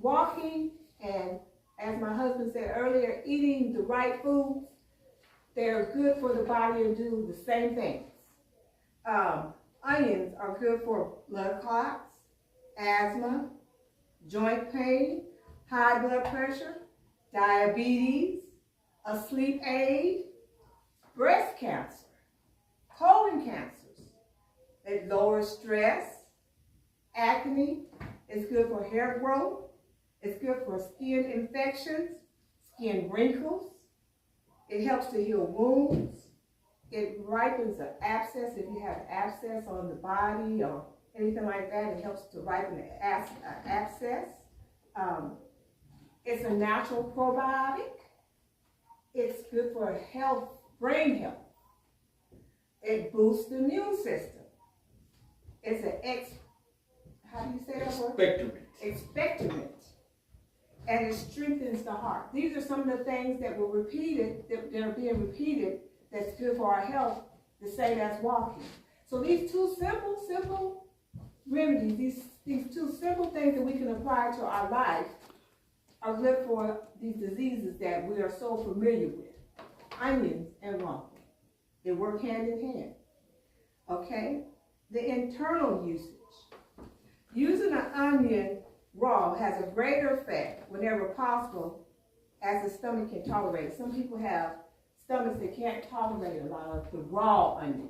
walking and, as my husband said earlier, eating the right foods, they're good for the body and do the same things. Onions are good for blood clots, asthma, joint pain, high blood pressure, diabetes, a sleep aid, breast cancer, colon cancers. It lowers stress, acne. It's good for hair growth. It's good for skin infections, skin wrinkles. It helps to heal wounds. It ripens an abscess. If you have abscess on the body or anything like that, it helps to ripen the abscess. It's a natural probiotic. It's good for health, brain health. It boosts the immune system. It's an how do you say that word? Expectorant. And it strengthens the heart. These are some of the things that were repeated, that are being repeated, that's good for our health, the same as walking. So these two simple remedies, these two simple things that we can apply to our life are good for these diseases that we are so familiar with. Onions and walking. They work hand in hand. Okay? The internal usage. Using an onion raw has a greater effect whenever possible as the stomach can tolerate it. Some people have stomachs that can't tolerate a lot of the raw onion.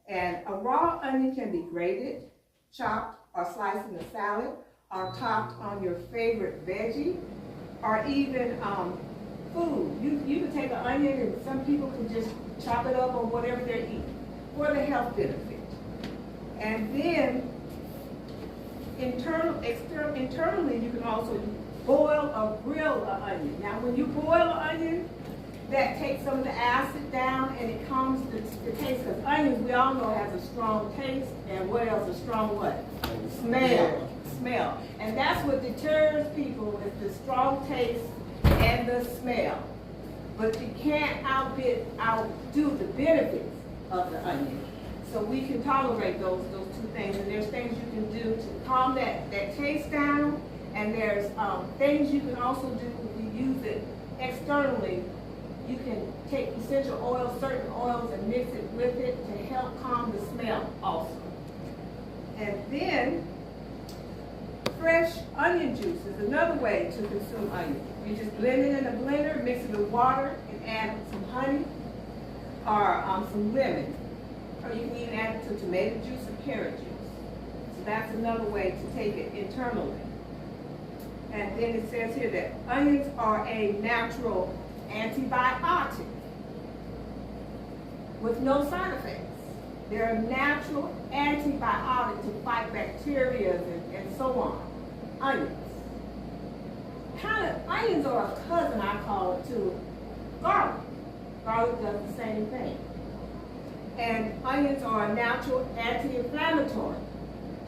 And a raw onion can be grated, chopped, or sliced in a salad, or topped on your favorite veggie, or even food. You can take an onion, and some people can just chop it up on whatever they're eating for the health benefit. And then internally, you can also boil or grill an onion. Now, when you boil an onion, that takes some of the acid down and it calms the taste. Because onions, we all know, has a strong taste, and what else? A strong what? Smell. And that's what deters people, is the strong taste and the smell. But you can't outdo the benefits of the onion. So we can tolerate those two things, and there's things you can do to calm that taste down, and there's things you can also do if you use it externally. You can take essential oils, certain oils, and mix it with it to help calm the smell also. And then fresh onion juice is another way to consume onion. You just blend it in a blender, mix it with water, and add some honey or some lemon. Or you can even add it to tomato juice or carrot juice. So that's another way to take it internally. And then it says here that onions are a natural antibiotic with no side effects. They're a natural antibiotic to fight bacteria and so on. Onions. Onions are a cousin, I call it, to garlic. Garlic does the same thing. And onions are a natural anti-inflammatory.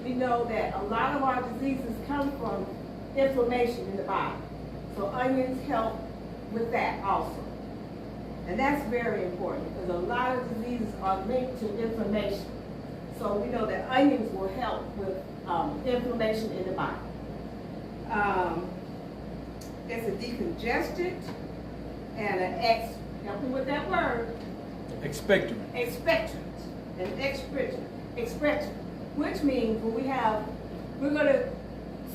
We know that a lot of our diseases come from inflammation in the body. So onions help with that also. And that's very important because a lot of diseases are linked to inflammation. So we know that onions will help with inflammation in the body. It's a decongestant and help me with that word. Expectorant. Expectorant, which means we're going to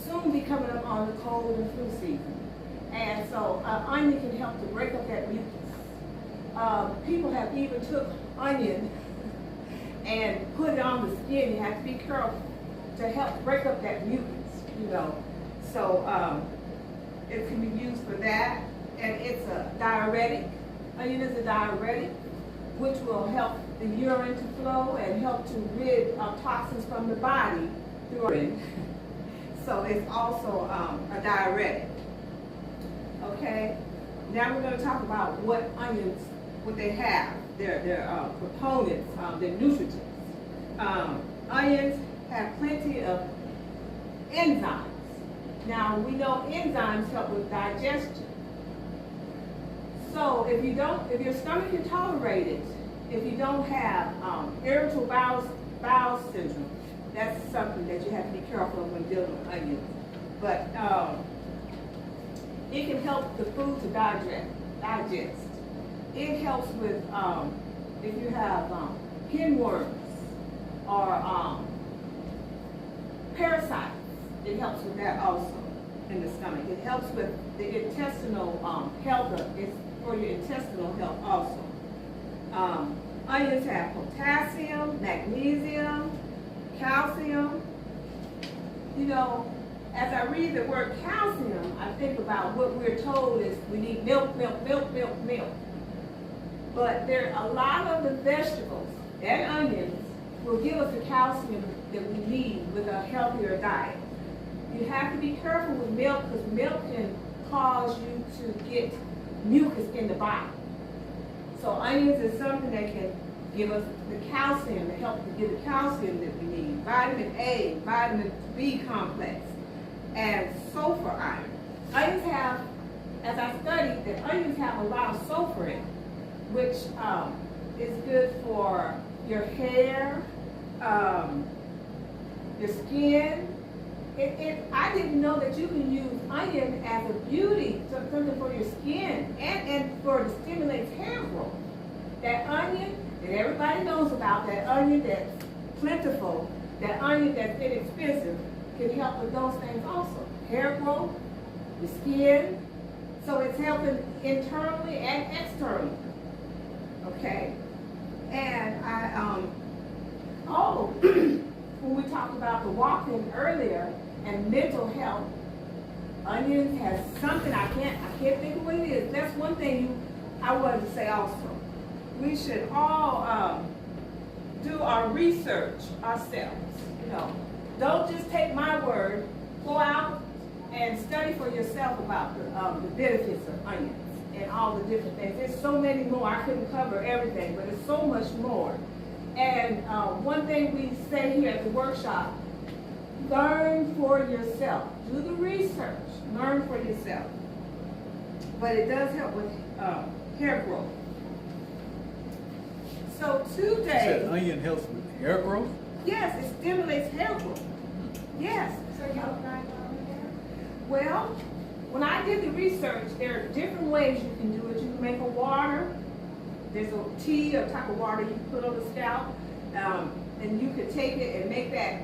soon be coming up on the cold and flu season. And so onion can help to break up that mucus. People have even took onion and put it on the skin. You have to be careful to help break up that mucus, you know. So it can be used for that. And it's a diuretic. Onion is a diuretic, which will help the urine to flow and help to rid toxins from the body through urine. So it's also a diuretic. Okay, now we're going to talk about what onions, what they have, their components, their nutrients. Onions have plenty of enzymes. Now we know enzymes help with digestion. So if your stomach can tolerate it, if you don't have irritable bowel syndrome, that's something that you have to be careful of when dealing with onions. But it can help the food to digest. It helps with if you have pinworms or parasites. It helps with that also in the stomach. It helps with the intestinal health. It's for your intestinal health also. Onions have potassium, magnesium, calcium. You know, as I read the word calcium, I think about what we're told is we need milk. But there are a lot of the vegetables and onions will give us the calcium that we need with a healthier diet. You have to be careful with milk because milk can cause you to get mucus in the body. So onions is something that can give us the calcium to help to get the calcium that we need. Vitamin A, vitamin B complex, and sulfur iron. Onions have, as I studied, that onions have a lot of sulfur in it, which is good for your hair, your skin. I didn't know that you can use onion as a beauty, something for your skin, and to stimulate hair growth. That onion that everybody knows about, that onion that's plentiful, that onion that's inexpensive, can help with those things also. Hair growth, the skin, so it's helping internally and externally. Okay? And when we talked about the walking earlier and mental health, onions has something I can't think of what it is. That's one thing I wanted to say also. We should all do our research ourselves. You know, don't just take my word. Go out and study for yourself about the benefits of onions and all the different things. There's so many more. I couldn't cover everything, but there's so much more. And one thing we say here at the workshop, learn for yourself. Do the research. Learn for yourself. But it does help with hair growth. So today... You said onion helps with hair growth? Yes, it stimulates hair growth. Yes. So you apply it on your hair? Well, when I did the research, there are different ways you can do it. You can make a water. There's a tea, a type of water you can put on the scalp. And you could take it and make that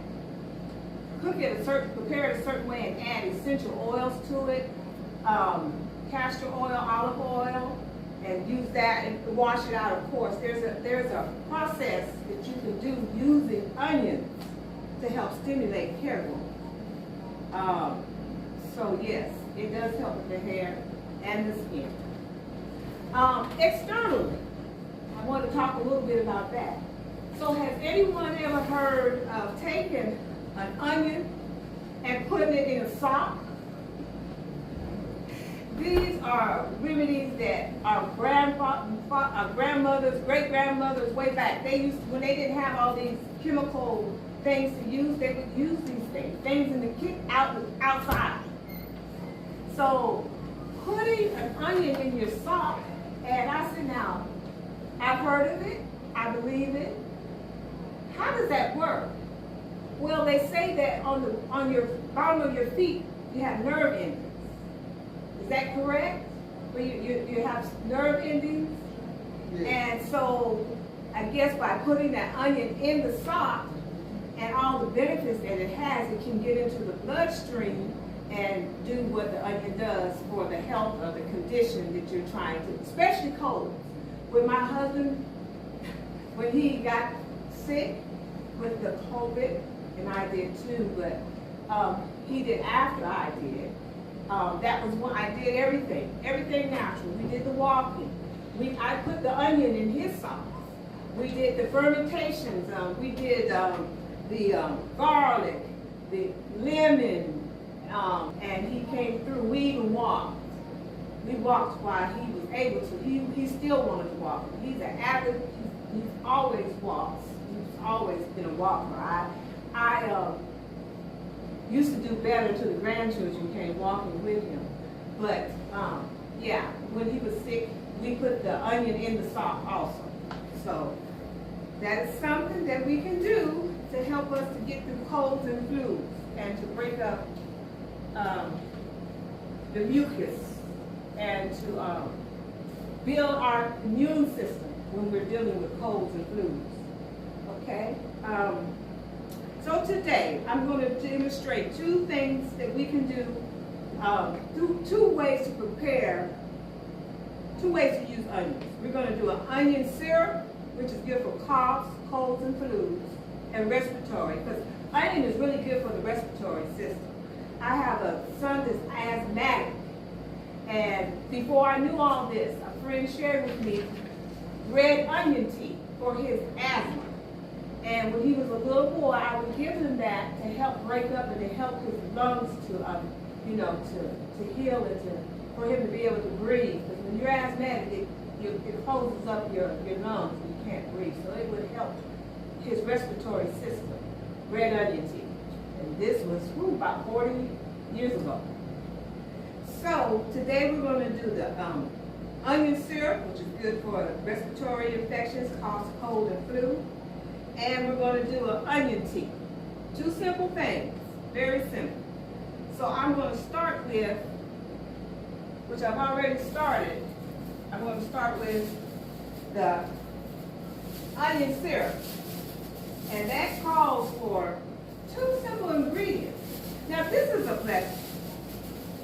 cook it prepare it a certain way and add essential oils to it, castor oil, olive oil, and use that and wash it out. Of course, there's a process that you can do using onions to help stimulate hair growth. So yes, it does help with the hair and the skin. Externally, I want to talk a little bit about that. So has anyone ever heard of taking an onion and putting it in a sock? These are remedies that our grandmothers, great-grandmothers way back, they used, when they didn't have all these chemical things to use, they would use these things in the outside. So putting an onion in your sock, and I said, now, I've heard of it, I believe it. How does that work? Well, they say that on your bottom of your feet, you have nerve endings. Is that correct? Where you have nerve endings? Yeah. And so I guess by putting that onion in the sock and all the benefits that it has, it can get into the bloodstream and do what the onion does for the health of the condition that you're trying to, especially colds. With my husband, when he got sick with the COVID, and I did too, but he did after I did. That was when I did everything natural. We did the walking. I put the onion in his sauce. We did the fermentations. We did the garlic, the lemon, and he came through. We even walked. We walked while he was able to. He still wanted to walk. He's an avid. He's always walks. He's always been a walker. I used to do better to the grandchildren came walking with him. But yeah, when he was sick, we put the onion in the sock also. So that is something that we can do to help us to get through colds and flus and to break up the mucus and to build our immune system when we're dealing with colds and flus. Okay? So today, I'm going to demonstrate two things that we can do, two ways to prepare, two ways to use onions. We're going to do an onion syrup, which is good for coughs, colds, and flus, and respiratory, because onion is really good for the respiratory system. I have a son that's asthmatic, and before I knew all this, a friend shared with me red onion tea for his asthma. And when he was a little boy, I would give him that to help break up and to help his lungs to, to heal and for him to be able to breathe. Because when you're asthmatic, it closes up your lungs and you can't breathe. So it would help his respiratory system. Red onion tea. And this was about 40 years ago. So today we're going to do the onion syrup, which is good for respiratory infections, coughs, cold, and flu. And we're going to do an onion tea. Two simple things, very simple. So I'm going to start with, which I've already started, I'm going to start with the onion syrup. And that calls for two simple ingredients. Now this is a blessing.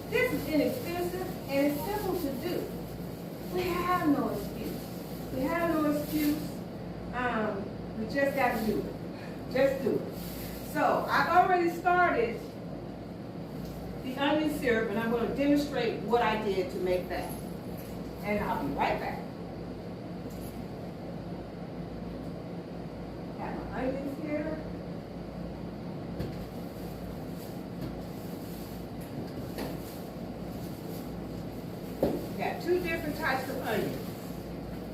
This is inexpensive and it's simple to do. We have no excuse. We have no excuse. We just got to do it. Just do it. So I've already started the onion syrup, and I'm going to demonstrate what I did to make that. And I'll be right back. Got my onions here. Got two different types of onions.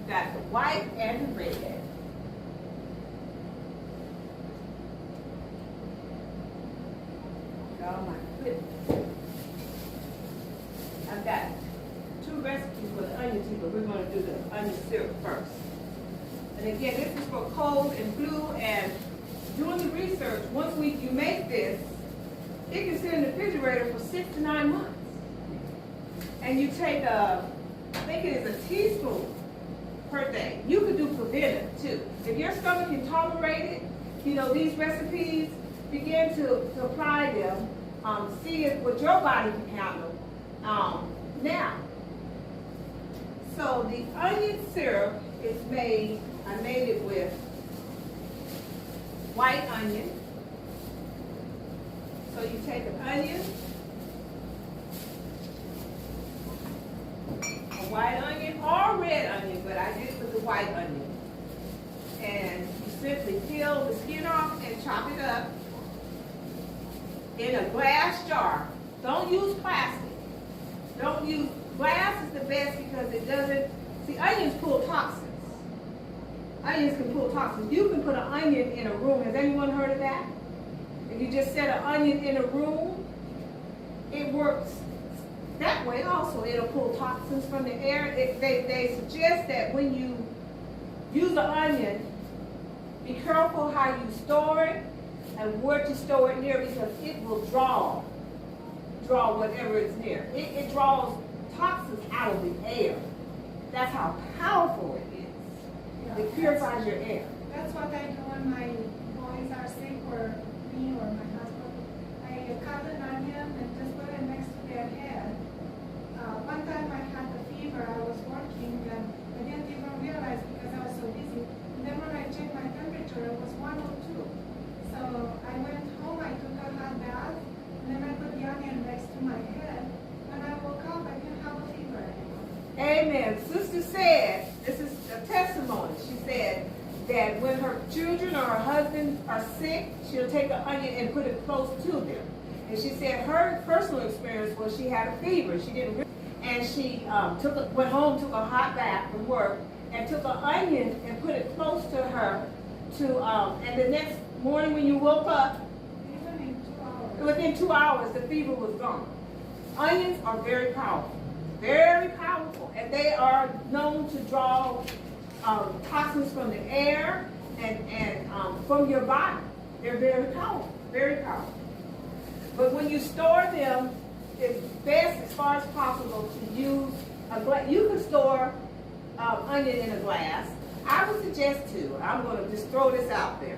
Got the white and the red. Oh my goodness. I've got two recipes for the onion tea, but we're going to do the onion syrup first. And again, this is for cold and flu, and doing the research, once you make this, it can sit in the refrigerator for 6 to 9 months. And you take I think it is a teaspoon per day. You could do preventive too. If your stomach can tolerate it, these recipes, begin to apply them, see what your body can handle now. So the onion syrup is made, I made it with white onion. So you take an onion, a white onion or a red onion, but I did it with the white onion. And you simply peel the skin off and chop it up in a glass jar. Don't use plastic. Don't use, glass is the best because it doesn't, see, onions pull toxins. Onions can pull toxins. You can put an onion in a room. Has anyone heard of that? If you just set an onion in a room, it works that way also. It'll pull toxins from the air. They suggest that when you use an onion, be careful how you store it and where to store it near, because it will draw whatever is near. It draws toxins out of the air. That's how powerful it is. Yeah. It purifies your air. That's what I do when my boys are sick, or me or my husband. I cut an onion and just put it next to their head. One time I had a fever, I was working, and I didn't even realize because I was so busy. And then when I checked my temperature, it was 102. So I went home, I took a hot bath, and then I put the onion next to my head. When I woke up, I didn't have a fever anymore. Amen. Sister said, this is a testimony. She said that when her children or her husband are sick, she'll take an onion and put it close to them. And she said her personal experience was she had a fever. She didn't really, and she went home, took a hot bath from work, and took an onion and put it close to her and the next morning when you woke up, Even in 2 hours. within 2 hours, the fever was gone. Onions are very powerful. Very powerful. And they are known to draw toxins from the air and from your body. They're very powerful. Very powerful. But when you store them, it's best as far as possible to use a glass. You can store onion in a glass. I would suggest to, I'm going to just throw this out there.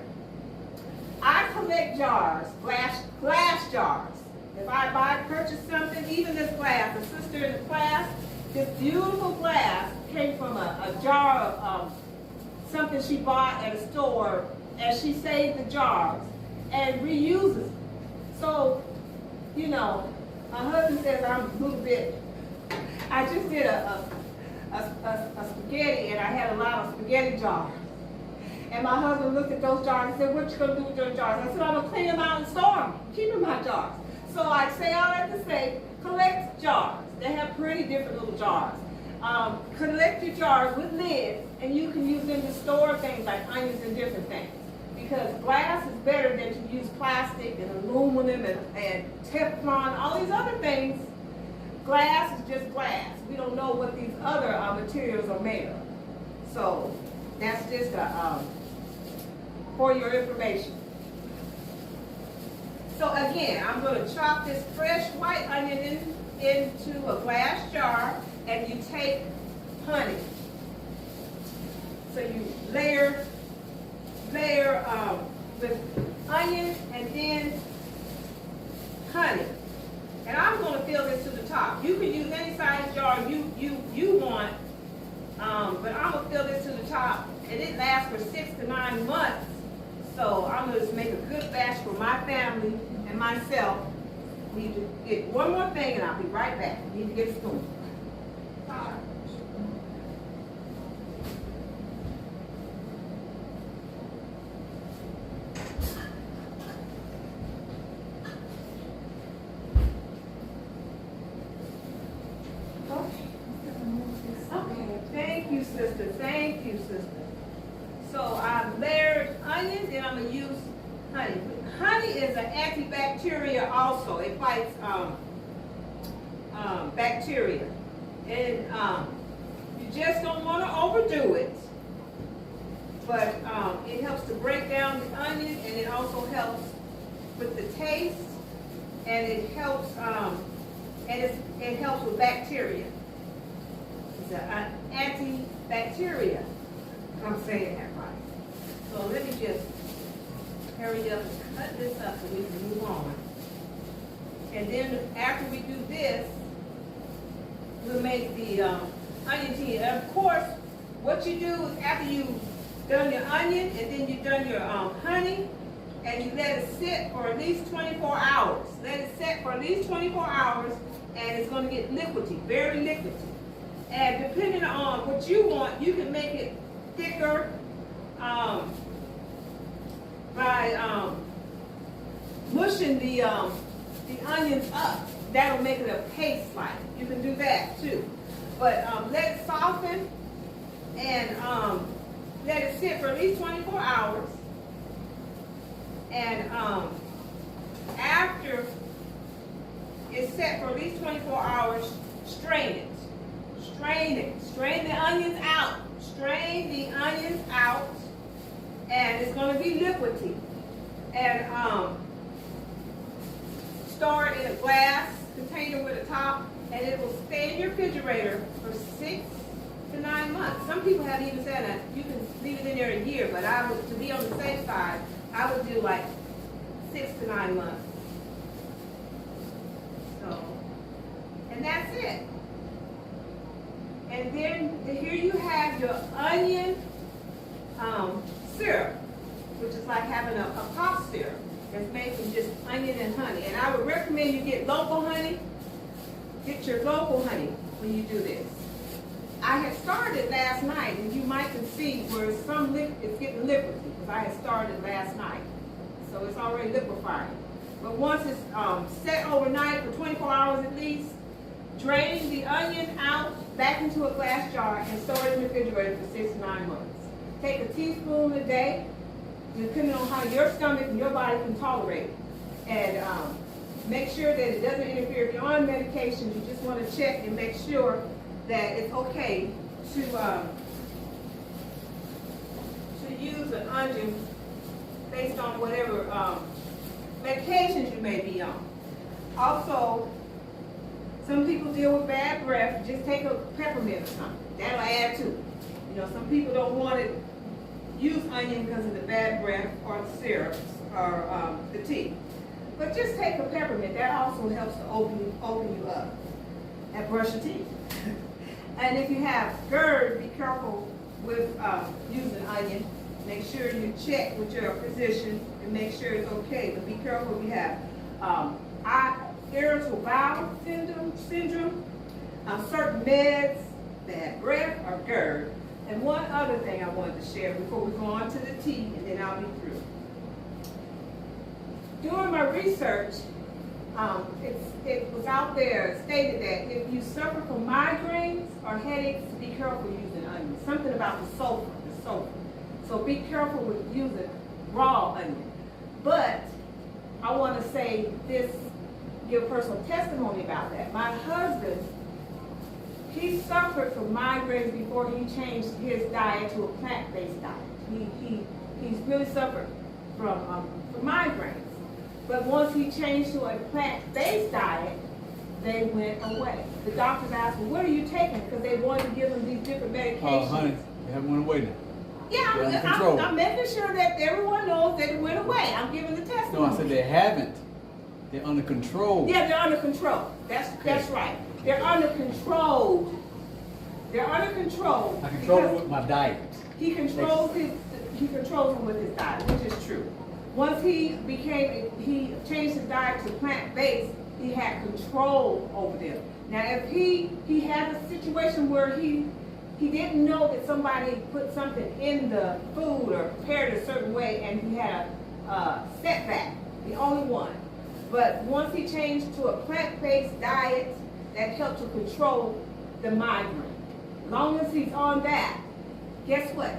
I collect jars, glass jars. If I purchase something, even this glass, a sister in the class, this beautiful glass came from a jar of something she bought at a store, and she saved the jars and reuses. So, you know, my husband says I'm a little bit, I just did a spaghetti, and I had a lot of spaghetti jars. And my husband looked at those jars and said, what you gonna do with those jars? I said, I'm gonna clean them out and store them, keep in my jars. So I say all that to say, collect jars. They have pretty different little jars. Collect your jars with lids, and you can use them to store things like onions and different things. Because glass is better than to use plastic and aluminum and Teflon, all these other things. Glass is just glass. We don't know what these other materials are made of. So that's just for your information. So again, I'm going to chop this fresh white onion into a glass jar, and you take honey. So you layer with onion and then honey. And I'm going to fill this to the top. You can use any size jar you want, but I'm going to fill this to the top, and it lasts for 6 to 9 months. So I'm going to make a good batch for my family and myself. Need to get one more thing, and I'll be right back. Need to get a spoon. Okay, thank you, sister. Thank you, sister. So I've layered onions, and I'm going to use honey. Honey is an antibacterial also. It fights bacteria. And you just don't want to overdo it. But it helps to break down the onion, and it also helps with the taste, and it helps it helps with bacteria. It's an antibacterial. I'm saying that right. So let me just hurry up and cut this up so we can move on. And then after we do this, we'll make the onion tea. And of course, what you do is after you've done your onion and then you've done your honey, and you let it sit for at least 24 hours. Let it sit for at least 24 hours, and it's going to get liquidy, very liquidy. And depending on what you want, you can make it thicker by mushing the onions up. That'll make it a paste like. You can do that too. But let it soften and let it sit for at least 24 hours. And after it's set for at least 24 hours, strain it. Strain it. Strain the onions out. Strain the onions out. And it's going to be liquidy. And store it in a glass container with a top, and it will stay in your refrigerator for 6 to 9 months. Some people have even said that you can leave it in there a year, but I would, to be on the safe side, I would do like 6 to 9 months. So, and that's it. And then here you have your onion syrup, which is like having a cough syrup that's made from just onion and honey. And I would recommend you get local honey. Get your local honey when you do this. I had started last night, and you might can see where it's getting liquidy because I had started last night. So it's already liquefying. But once it's set overnight for 24 hours at least, drain the onion out back into a glass jar and store it in the refrigerator for 6 to 9 months. Take a teaspoon a day, depending on how your stomach and your body can tolerate it. And make sure that it doesn't interfere. If you're on medication, you just want to check and make sure that it's okay to use an onion based on whatever medications you may be on. Also, some people deal with bad breath. Just take a peppermint or something. That'll add to it. You know, some people don't want to use onion because of the bad breath or the syrups or the tea. But just take a peppermint. That also helps to open you up and brush your teeth. And if you have GERD, be careful with using onion. Make sure you check with your physician and make sure it's okay. But be careful if you have irritable bowel syndrome, certain meds, bad breath, or GERD. And one other thing I wanted to share before we go on to the tea, and then I'll be through. During my research, it was out there stated that if you suffer from migraines or headaches, be careful using onions. Something about the sulfur. So be careful with using raw onion. But I want to say this, give personal testimony about that. My husband, he suffered from migraines before he changed his diet to a plant-based diet. He's really suffered from migraines. But once he changed to a plant-based diet, they went away. The doctors asked, well, what are you taking? Because they wanted to give him these different medications. Oh, honey, they haven't went away now. Yeah, I'm making sure that everyone knows that it went away. I'm giving the testimony. No, I said they haven't. They're under control. Yeah, they're under control. That's right. They're under control. They're under control. I control it with my diet. He controls him with his diet, which is true. Once he changed his diet to plant-based, he had control over them. Now, if he had a situation where he didn't know that somebody put something in the food or prepared a certain way, and he had a setback, the only one. But once he changed to a plant-based diet, that helped to control the migraine. As long as he's on that, guess what?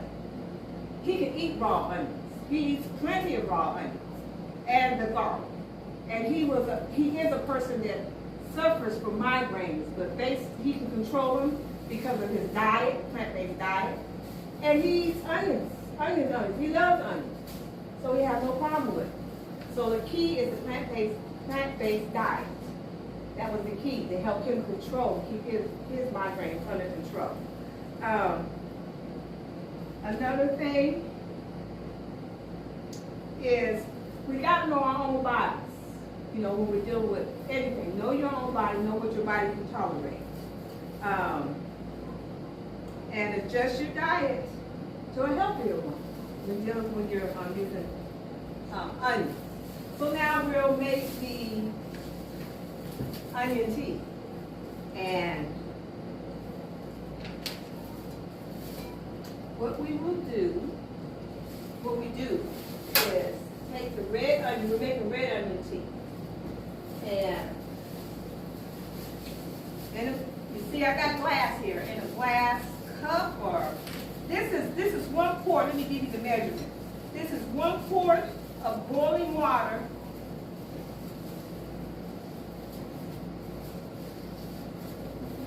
He can eat raw onions. He eats plenty of raw onions and the garlic. And he is a person that suffers from migraines, but he can control them because of his diet, plant-based diet. And he eats onions. He loves onions. So he has no problem with it. So the key is the plant-based diet. That was the key to help him keep his migraines under control. Another thing is we gotta know our own bodies. You know, when we're dealing with anything, know your own body, know what your body can tolerate. And adjust your diet to a healthier one when you're using onion. So now we'll make the onion tea. And what we do is take the red onion, we're making red onion tea. And you see I got glass here, in a glass cup, or this is 1 quart, let me give you the measurement. This is 1 quart of boiling water.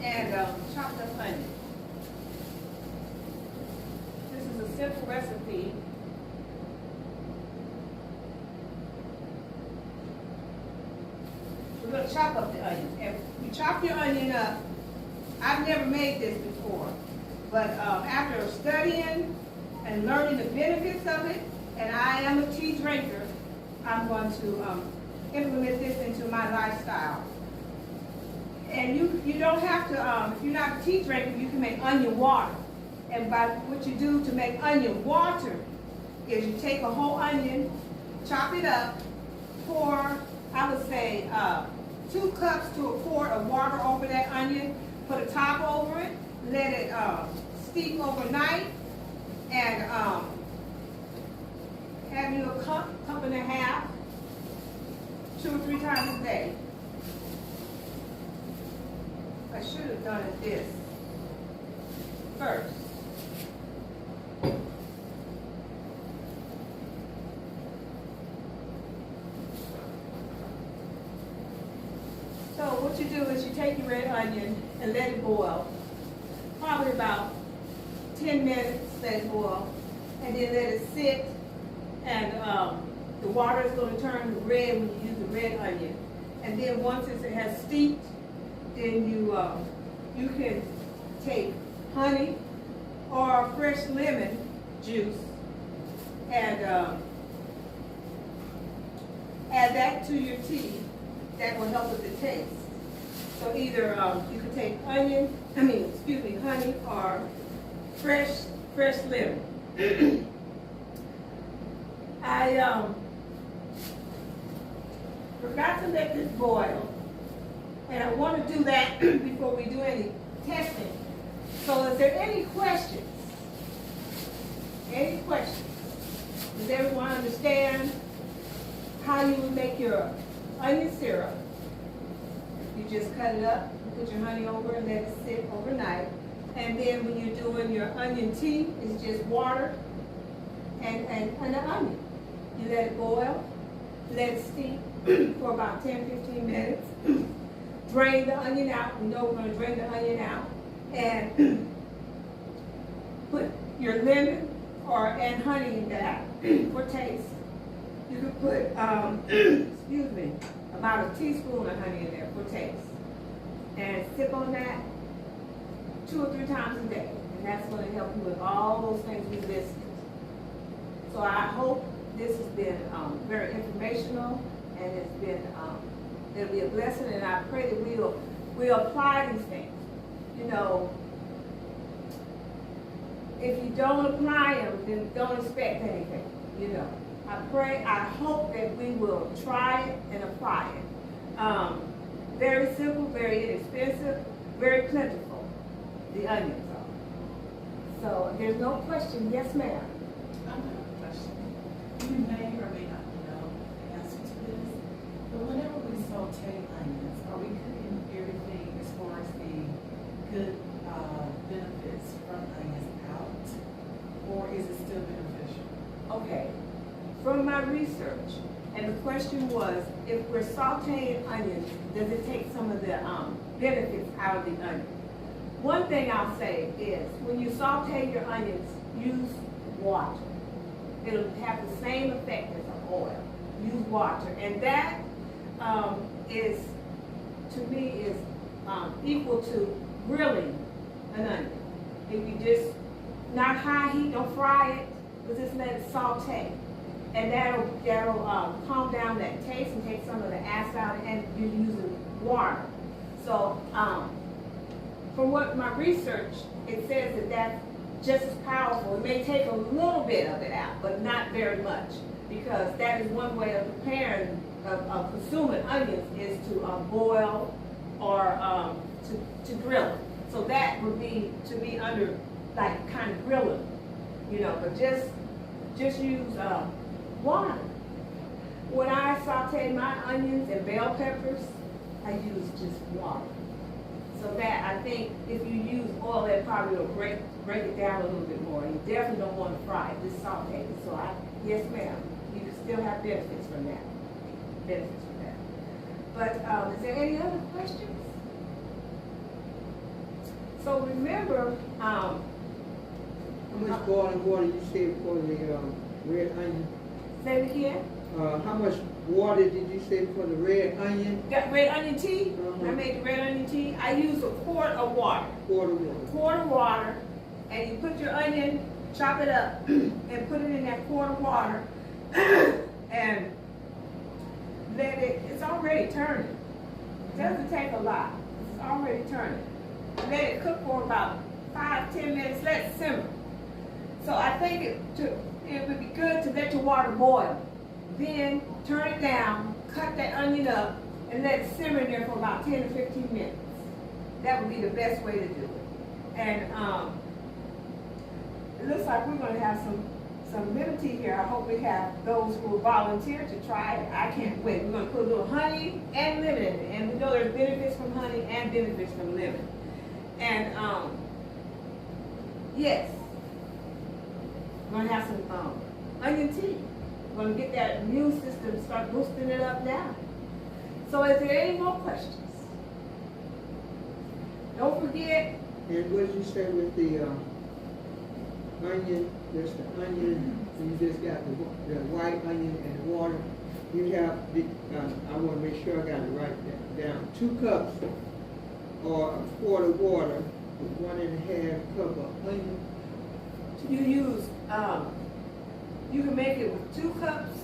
And chopped up onion. This is a simple recipe. We're going to chop up the onion. And you chop your onion up. I've never made this before, but after studying and learning the benefits of it, and I am a tea drinker, I'm going to implement this into my lifestyle. And you don't have to, if you're not a tea drinker, you can make onion water. And by what you do to make onion water is you take a whole onion, chop it up, pour, I would say, 2 cups to a quart of water over that onion, put a top over it, let it steep overnight, and have you a cup and a half, 2 or 3 times a day. I should have done it this first. So what you do is you take your red onion and let it boil, probably about 10 minutes, let it boil, and then let it sit, and the water is going to turn red when you use the red onion. And then once it has steeped, then you can take honey or fresh lemon juice and add that to your tea. That will help with the taste. So either you can take honey or fresh lemon. I forgot to let this boil, and I want to do that before we do any testing. So is there any questions? Any questions? Does everyone understand how you would make your onion syrup? You just cut it up, you put your honey over and let it sit overnight. And then when you're doing your onion tea, it's just water and an onion. You let it boil, let it steep for about 10-15 minutes. Drain the onion out. We know we're going to drain the onion out. And put your lemon and honey in that for taste. You could put, about a teaspoon of honey in there for taste. And sip on that 2 or 3 times a day. And that's going to help you with all those things we listed. So I hope this has been very informational, and it's been, it'll be a blessing, and I pray that we'll apply these things. You know, if you don't apply them, then don't expect anything, you know. I hope that we will try it and apply it. Very simple, very inexpensive, very plentiful, the onions are. So there's no question. Yes, ma'am. I have a question. You may or may not know the answer to this, but whenever we saute onions, are we cooking everything as far as the good benefits from onions out, or is it still beneficial? Okay. From my research, and the question was, if we're sauteing onions, does it take some of the benefits out of the onion? One thing I'll say is, when you saute your onions, use water. It'll have the same effect as an oil. Use water, and that is, to me, is equal to grilling an onion. If you just, not high heat, don't fry it, but just let it saute. and that'll calm down that taste and take some of the acid out, and you're using water. So from what my research, it says that that's just as powerful. It may take a little bit of it out, but not very much, because that is one way of preparing, of consuming onions, is to boil or to grill it. So that would be to be under, like, kind of grilling, you know, but just use water. When I saute my onions and bell peppers, I use just water. So that, I think, if you use oil, that probably will break it down a little bit more. You definitely don't want to fry it, just saute it. So yes ma'am, you can still have benefits from that. But is there any other questions? So remember, How much boiling water you say for the red onion? say it again. How much water did you say for the red onion? Got red onion tea? Uh-huh. I made the red onion tea. I use a quart of water. Quarter water. Quart of water, and you put your onion, chop it up, and put it in that quart of water, and let it, it's already turning. It doesn't take a lot. It's already turning. Let it cook for about 5-10 minutes, let it simmer. So I think it would be good to let your water boil. Then turn it down, cut that onion up, and let it simmer in there for about 10 to 15 minutes. That would be the best way to do it. And it looks like we're going to have some liberty here. I hope we have those who will volunteer to try it. I can't wait. We're going to put a little honey and lemon in it. And we know there's benefits from honey and benefits from lemon. And yes, we're going to have some onion tea. We're going to get that immune system, start boosting it up now. So is there any more questions? Don't forget. And what did you say with the onion? There's the onion, and you just got the white onion and water. You have, I want to make sure I got it right down. 2 cups or a quart of water with 1.5 cup of onion. You use, you can make it with 2 cups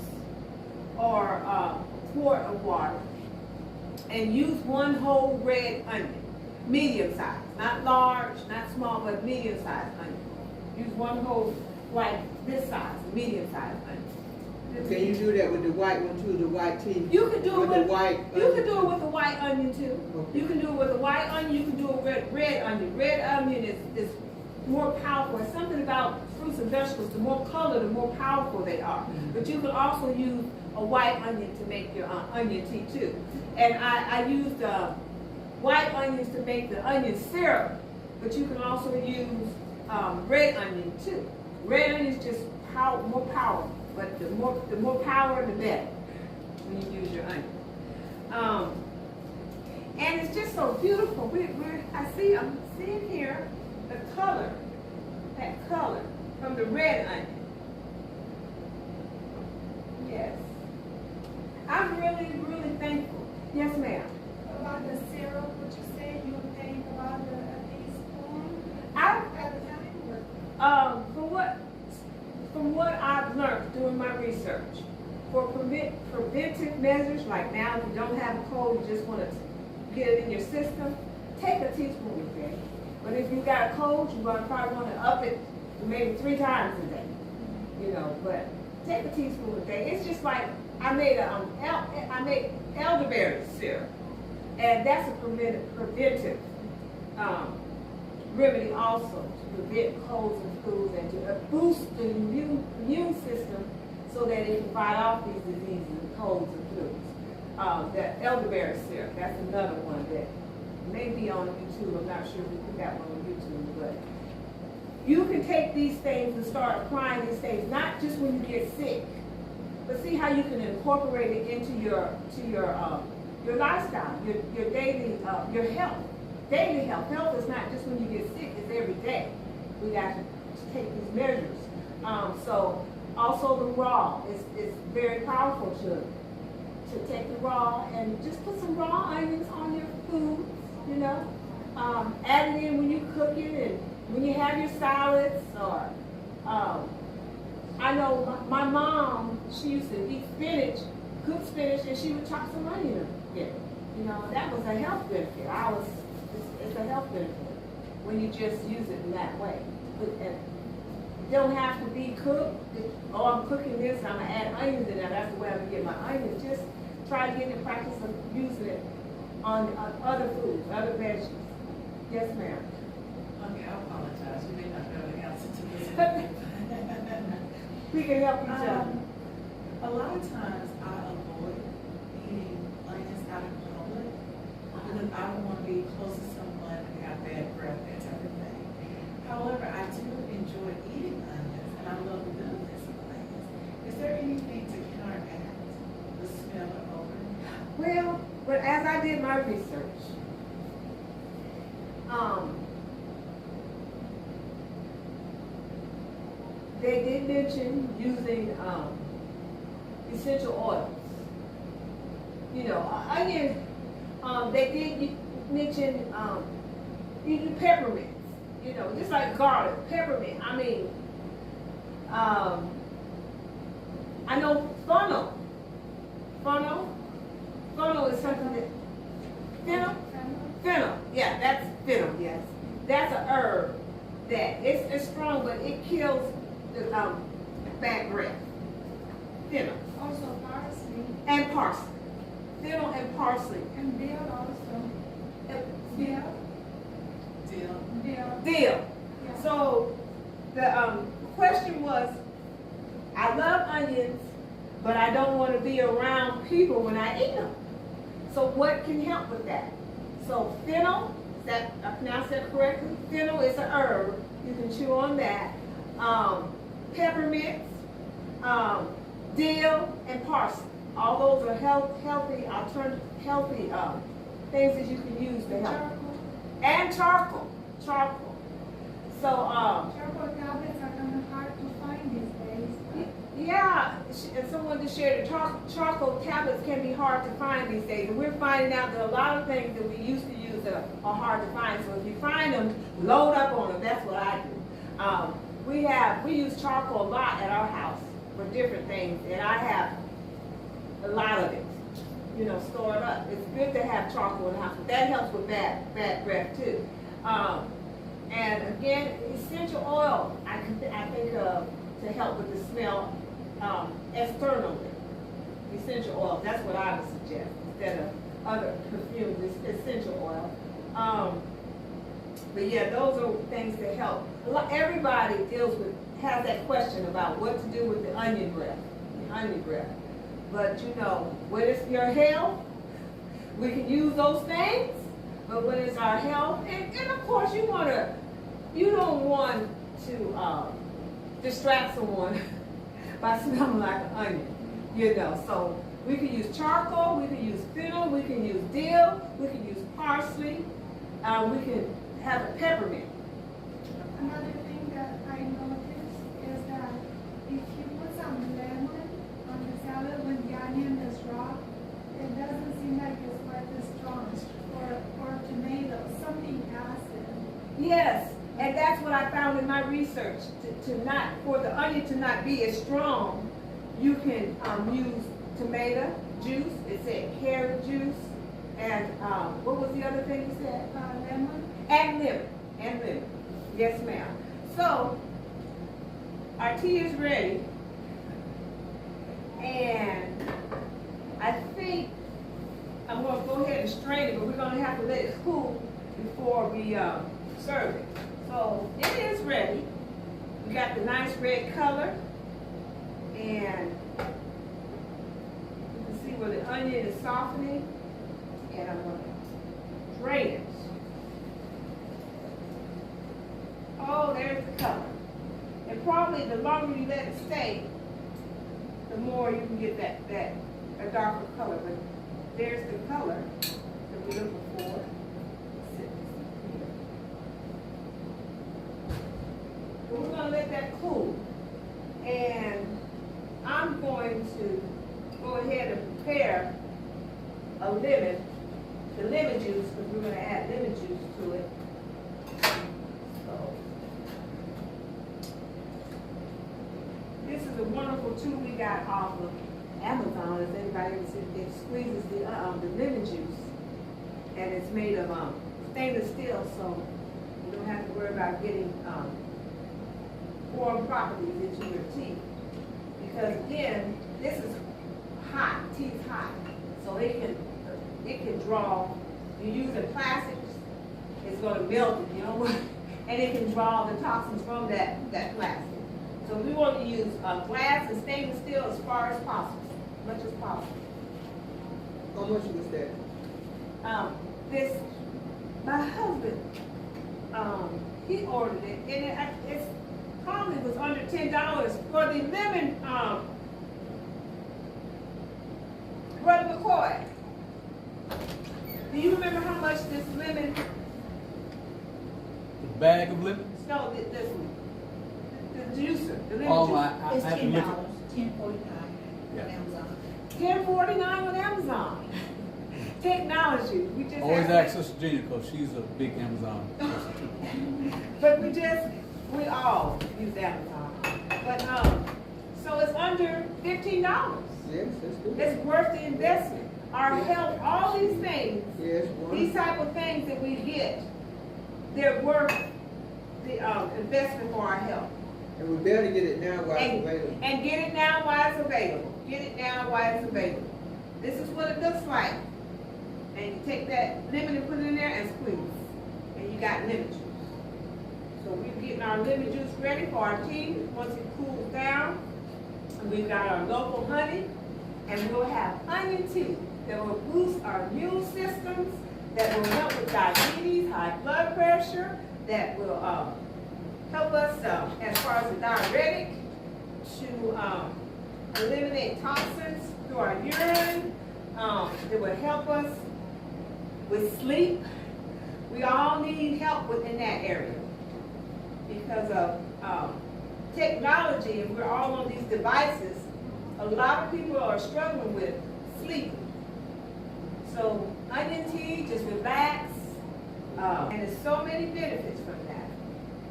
or a quart of water, and use 1 whole red onion, medium size, not large, not small, but medium size onion. Use 1 whole, like this size, medium size onion. Can you do that with the white one too, the white tea? You can do it with the white onion? You can do it with the white onion too. Okay. You can do it with the white onion. You can do it with red onion. Red onion is more powerful. It's something about fruits and vegetables. The more color, the more powerful they are. Mm-hmm. But you can also use a white onion to make your onion tea too. And I used white onions to make the onion syrup. But you can also use red onion too. Red onion is just more powerful. But the more power, the better when you use your onion. And it's just so beautiful. I'm seeing here the color, that color from the red onion. Yes. I'm really, really thankful. Yes, ma'am. About the syrup, what you said, you think about a teaspoon I, at a time? From what I've learned doing my research, for preventive measures, like now if you don't have a cold, you just want to get it in your system, take a teaspoon a day. But if you got a cold, you're going to probably want to up it to maybe 3 times a day. You know, but take a teaspoon a day. It's just like I made elderberry syrup, and that's a preventive remedy also to prevent colds and flus and to boost the immune system so that it can fight off these diseases and colds and flus. The elderberry syrup, that's another one that may be on YouTube. I'm not sure if we put that one on YouTube, but you can take these things and start applying these things, not just when you get sick, but see how you can incorporate it into your lifestyle, your daily, your health. Daily health. Health is not just when you get sick, it's every day. We got to take these measures. So also the raw is very powerful to take the raw and just put some raw onions on your food, you know. Add it in when you cook it and when you have your salads or I know my mom, she used to eat spinach, cook spinach, and she would chop some onion in it. You know, that was a health benefit. It's a health benefit when you just use it in that way. It don't have to be cooked. Oh, I'm cooking this, I'm gonna add onions in there. That's the way I'm gonna get my onions. Just try to get in the practice of using it on other foods, other veggies. Yes, ma'am. Okay, I apologize, you may not know the answer to this. We can help each other. A lot of times I avoid eating onions out in public because I don't want to be close to someone and have bad breath, that type of thing. However, I do enjoy eating onions and I love the benefits of onions. Is there anything to counteract the smell or odor? Well, but as I did my research, they did mention using essential oils. You know, onion. They did mention even peppermint. You know, just like garlic, peppermint. I mean, I know fennel. Fennel is something that fennel. Yeah, that's fennel. Yes, that's a herb that it's strong, but it kills the bad breath. Fennel. Also parsley And parsley. Fennel and parsley. and dill also. Dill. Dill. Yeah. So the question was, I love onions, but I don't want to be around people when I eat them. So what can help with that? So fennel, is that I pronounced that correctly? Fennel is an herb. You can chew on that. Peppermint, dill, and parsley. All those are healthy alternative, healthy things that you can use to help. Charcoal. And charcoal. So Charcoal tablets are kind of hard to find these days. yeah, and someone just shared that charcoal tablets can be hard to find these days. And we're finding out that a lot of things that we used to use are hard to find. So if you find them, load up on them. That's what I do. We use charcoal a lot at our house for different things, and I have a lot of it, you know, stored up. It's good to have charcoal in the house, but that helps with bad breath too. And again, essential oil, I think of to help with the smell externally. Essential oil, that's what I would suggest instead of other perfumes, essential oil. But yeah, those are things that help. Everybody has that question about what to do with the onion breath. But you know, when it's your health, we can use those things. But when it's our health, and of course you don't want to distract someone by smelling like an onion, you know. So we can use charcoal, we can use fennel, we can use dill, we can use parsley, we can have a peppermint. Another thing that I noticed is that if you put some lemon on the salad when the onion is raw, it doesn't seem like it's quite as strong. Or tomato, something acid. Yes, and that's what I found in my research. For the onion to not be as strong, you can use tomato juice. It said carrot juice, and what was the other thing you said? Lemon. And lemon. Yes, ma'am. So our tea is ready, and I think I'm going to go ahead and strain it, but we're going to have to let it cool before we serve it. So it is ready. We got the nice red color, and you can see where the onion is softening, and I'm going to drain it. Oh, there's the color. And probably the longer you let it stay, the more you can get a darker color. But there's the color that we're looking for. But we're going to let that cool. And I'm going to go ahead and prepare a lemon, the lemon juice, because we're going to add lemon juice to it. So, this is a too we got off of Amazon, if anybody ever seen, it squeezes the lemon juice. And it's made of, stainless steel, so you don't have to worry about getting, foreign properties into your teeth. Because again, this is hot, teeth hot, so it can draw, you use the plastics, it's gonna melt it, you know, and it can draw the toxins from that plastic. So we want to use glass and stainless steel as far as possible, as much as possible. How much was that? This, my husband, he ordered it, and it's probably was under $10 for the lemon, Brother McCoy. Do you remember how much this lemon? The bag of lemons? No, this one. The juicer, the lemon Oh, juicer. I It's have to look at. $10.49 on Yeah. Amazon. $10.49 on Amazon. Technology, we just Always have- ask Sister Gina, because she's a big Amazon person. But we all use Amazon. But, so it's under $15. Yes, that's good. It's worth the investment. Our health, all these things, Yes, these one. type of things that we get, they're worth the investment for our health. And we better get it now while it's And, available. and get it now while it's available. Get it now while it's available. This is what it looks like. And you take that lemon and put it in there and squeeze. And you got lemon juice. So we're getting our lemon juice ready for our tea. Once it cools down, and we've got our local honey, and we'll have onion tea that will boost our immune systems, that will help with diabetes, high blood pressure, that will help us as far as the diuretic, to eliminate toxins through our urine. It will help us with sleep. We all need help within that area because of technology, and we're all on these devices. A lot of people are struggling with sleep. So onion tea, just relax, and there's so many benefits from that.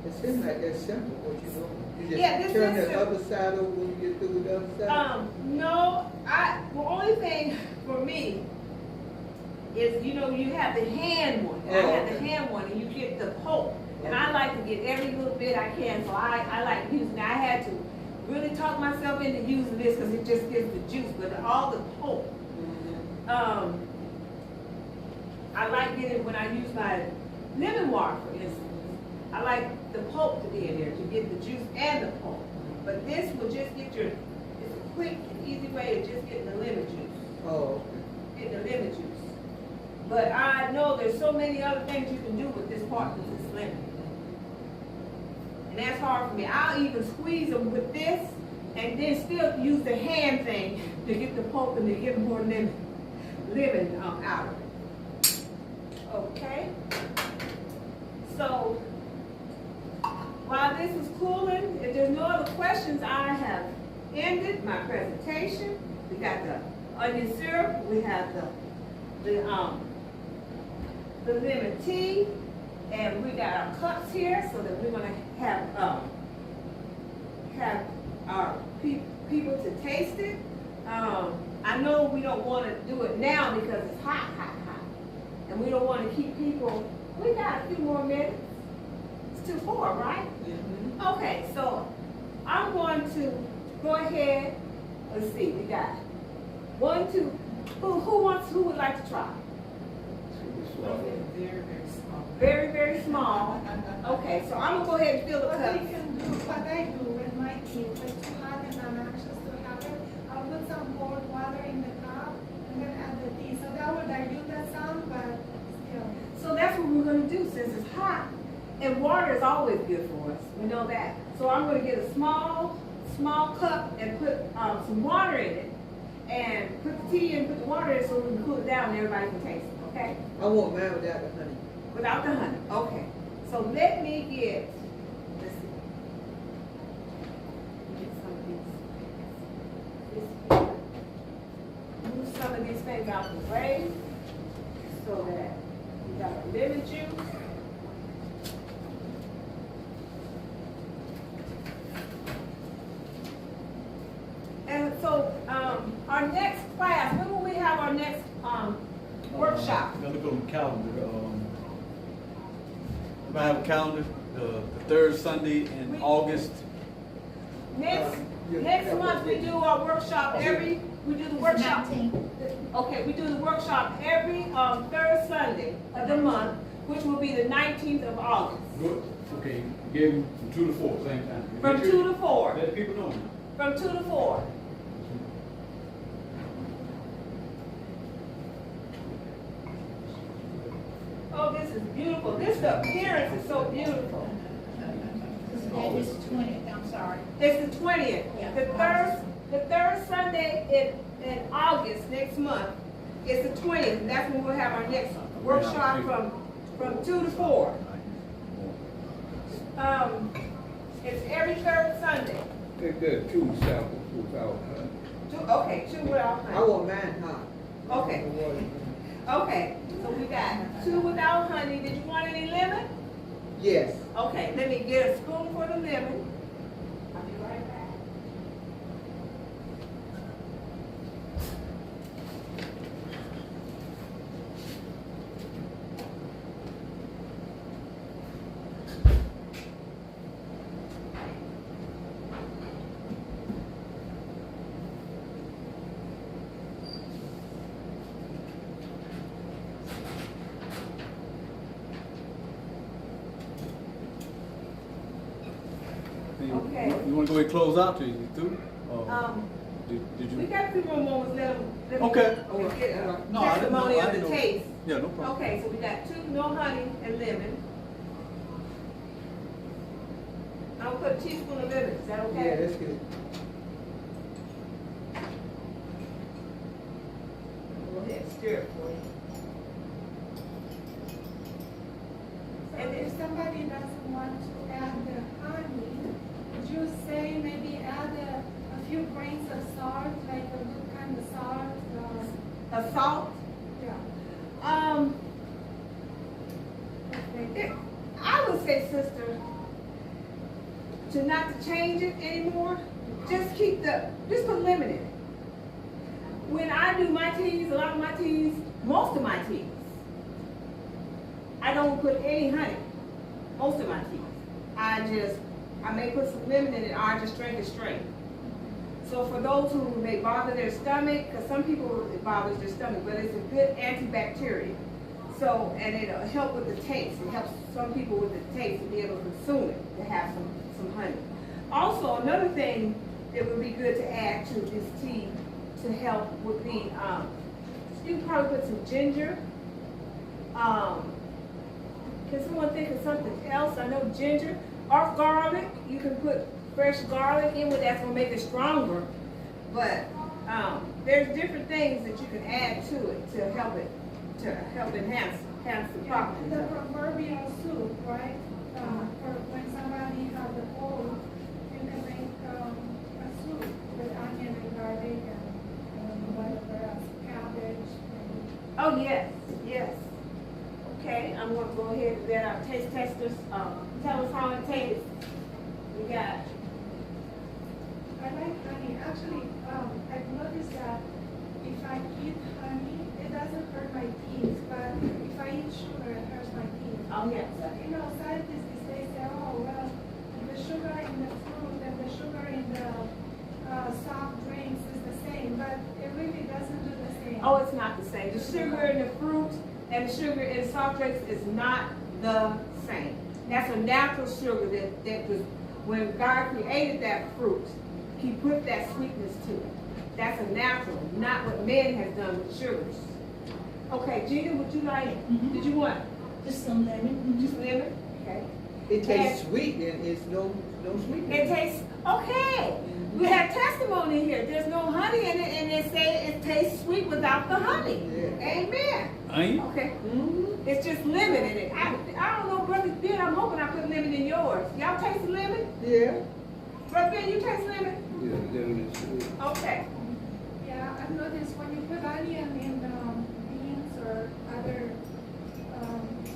It seems like that's simple, what you know. You Yeah, just this turn is the simple. other side over when you get through with the other side. No, the only thing for me is, you know, you have the hand one, and I have the okay. hand one, and you get the pulp. And I like to get every little bit I can, so I like using it. I had to really talk myself into using this because it just gives the juice, but all the pulp. I like getting, when I use my lemon water, for instance, I like the pulp to be in there, to get the juice and the pulp. But this will just get it's a quick and easy way of just getting the lemon juice. Oh, Getting the lemon juice. But I know there's so many other things you can do with this part with this lemon. And that's hard for me. I'll even squeeze them with this and then still use the hand thing to get the pulp and to get more lemon out of it. Okay? So, while this is cooling, if there's no other questions, I have ended my presentation. We got the onion syrup, we have the lemon tea, and we got our cups here so that we're gonna have our people to taste it. I know we don't want to do it now because it's hot, and we don't want to keep people. We got a few more minutes. It's 2:04, right? Okay, so I'm going to go ahead. Let's see, we got 1, 2. Who would like to try? Very, very small. Very, very small. Okay, so I'm gonna go ahead and fill the What cup. we can do, what I do with my tea, if it's too hot and I'm anxious to have it, I'll put some cold water in the cup and then add the tea. So that will dilute the sound, but still. So that's what we're gonna do since it's hot. And water is always good for us. We know that. So I'm gonna get a small cup and put some water in it, and put the tea in, put the water in so we can cool it down and everybody can taste it. Okay? I want mine without the honey. Without the honey. Okay. So let me get. Let's see. Get some of these. Move some of these things out the way so that we got our lemon juice. our next class, when will we have our next, workshop? Gotta look on the calendar, if I have a calendar, the third Sunday in August. Next, Yeah, next yeah, month, we yeah. do our workshop we do the workshop. 19th. Okay, we do the workshop every, third Sunday of the month, which will be the 19th of August, Good. Okay, give them from 2 to 4, same time. from Make sure 2 to 4, Let people know. from 2 to 4. Oh, this is beautiful. The appearance is so beautiful. It's the 20th, I'm sorry. It's the 20th. Yeah. The third Sunday in August next month is the 20th. And that's when we'll have our next workshop from 2 to 4. It's every third Sunday. Take that two samples without honey. Two without I honey. want mine hot. Okay. Okay, so we got 2 without honey. Did you want any lemon? Yes. Okay, let me get a spoonful of lemon. I'll be right back. Okay. You wanna go ahead and close out till you through? Did We you? got a few more moments, let them Okay. get a No, I didn't know- testimony I of didn't the know. taste. Yeah, no problem. Okay, so we got 2, no honey and lemon. I'll put a teaspoon of lemon, is that Yeah, okay? that's good. Go ahead, stir it for you. And if somebody doesn't want to add the honey, would you say maybe add a few grains of salt, like a good kind of salt? A salt? Yeah. I would say, sister, to not to change it anymore, just put lemon in it. When I do my teas, a lot of my teas, most of my teas, I don't put any honey, most of my teas. I may put some lemon in it, or I just drink it straight. So for those who may bother their stomach, because some people it bothers their stomach, but it's a good antibacterial. So, and it'll help with the taste. It helps some people with the taste to be able to consume it, to have some honey. Also, another thing that would be good to add to this tea to help would be, you can probably put some ginger. Can someone think of something else? I know ginger or garlic. You can put fresh garlic in with that's gonna make it stronger. But there's different things that you can add to it to help enhance the properties. The proverbial soup, right? For when somebody has a cold, you can make a soup with onion and garlic and whatever else, cabbage. Oh, yes, yes. Okay, I'm gonna go ahead and let our taste testers, tell us how it tastes. We got, I like honey. Actually, I've noticed that if I eat honey, it doesn't hurt my teeth, but if I eat sugar, it hurts my teeth. oh, yes. So, scientists these days say, oh, well, the sugar in the fruit and the sugar in the soft drinks is the same, but it really doesn't do the same. Oh, it's not the same. The sugar in the fruit and the sugar in soft drinks is not the same. That's a natural sugar that was, when God created that fruit, He put that sweetness to it. That's a natural, not what man has done with sugars. Okay, Gina, would you like, did you want Just some lemon. just lemon? Okay. It tastes sweet and it's no sweetness. It tastes, okay. We have testimony here. There's no honey in it, and they say it tastes sweet without the honey. Yeah. Amen. Ain't? Okay. Mm-hmm. It's just lemon in it. I don't know, Brother Ben, I'm hoping I put lemon in yours. Y'all taste the lemon? Yeah. Brother Ben, you taste lemon? Yeah, lemon is sweet. Okay. Yeah, I've noticed when you put onion in beans or other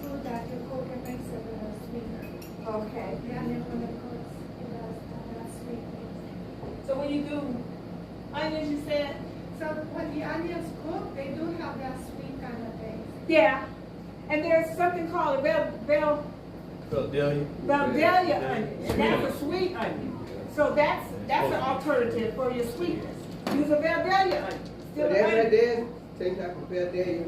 food that you cook, it makes it sweeter. Okay. The onion when it cooks, it does have that sweet taste. So when you do onions, you said, So when the onions cook, they do have that sweet kind of taste. Yeah. And there's something called a Beldelia onion, and that's a sweet onion. So that's an alternative for your sweetness. Use a Beldelia onion. So Still that onion. right there tastes like a Beldelia,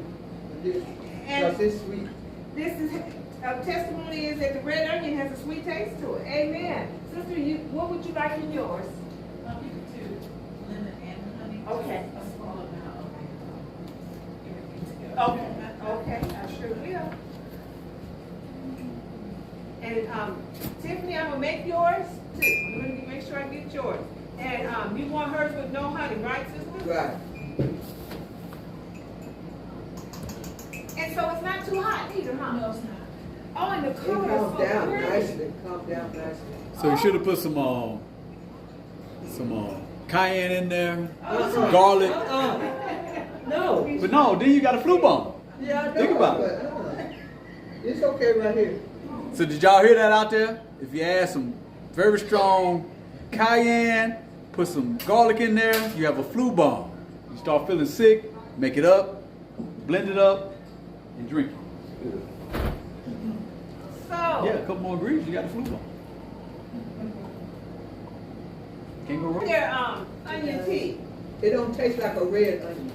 because it's sweet. This is a testimony is that the red onion has a sweet taste to it. Amen. Sister, what would you like in yours? You could do lemon and honey. Okay. Just a small amount of everything together. Okay, I sure will. And Tiffany, I'm gonna make yours too. I'm gonna make sure I get yours. And you want hers with no honey, right, sister? Right. And so it's not too hot either, huh? No, it's not. Oh, and the It color comes is so down pretty. nicely, comes down nicely. So you should have put some cayenne in there, Oh, some garlic. No. But no, then you got a flu bomb. Yeah, I know, Think about it. but, it's okay right here. So did y'all hear that out there? If you add some very strong cayenne, put some garlic in there, you have a flu bomb. You start feeling sick, make it up, blend it up, and drink it. So, Yeah, a couple more ingredients, you got a flu bomb. Can't go wrong. their onion tea. It don't taste like a red onion.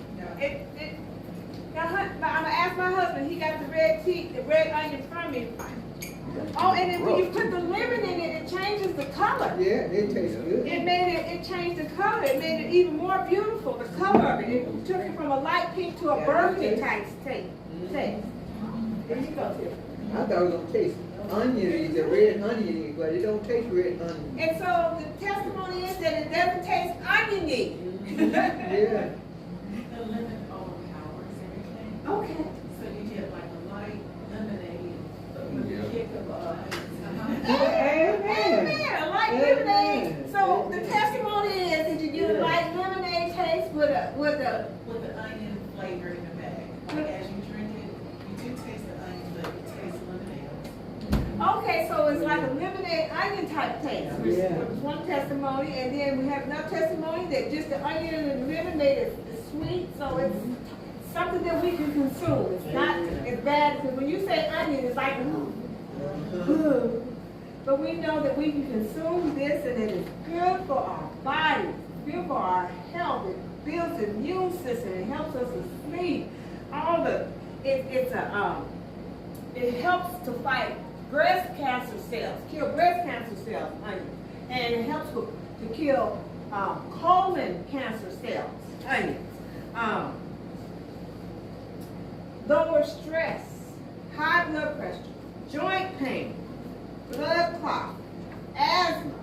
Now, I'm gonna ask my husband. He got the red tea, the red onion from me. Oh, and then when you put the lemon in it, it changes the color. Yeah, it tastes good. It changed the color. It made it even more beautiful. The color of it. It took it from a light pink to a burgundy type taste. There you go, Tiff. I thought it was gonna taste oniony, a red oniony, but it don't taste red onion. And so the testimony is that it doesn't taste oniony. Yeah. The lemon overpowers everything. Okay. So you get like a light lemonade, but with a kick of Amen. A light lemonade. So the testimony is that you get a light lemonade taste with the onion flavor in the bag. Like as you drink it, you do taste the onion, but you taste lemonade. Okay, so it's like a lemonade onion type taste. Yeah. There's one testimony, and then we have another testimony that just the onion and the lemonade is sweet, so it's something that we can consume. It's not as bad, because when you say onion, it's like, ooh. But we know that we can consume this, and it is good for our bodies, good for our health. It builds the immune system, it helps us to sleep. It helps to fight breast cancer cells, kill breast cancer cells, onion. And it helps to kill colon cancer cells, onions. Lower stress, high blood pressure, joint pain, blood clot, asthma.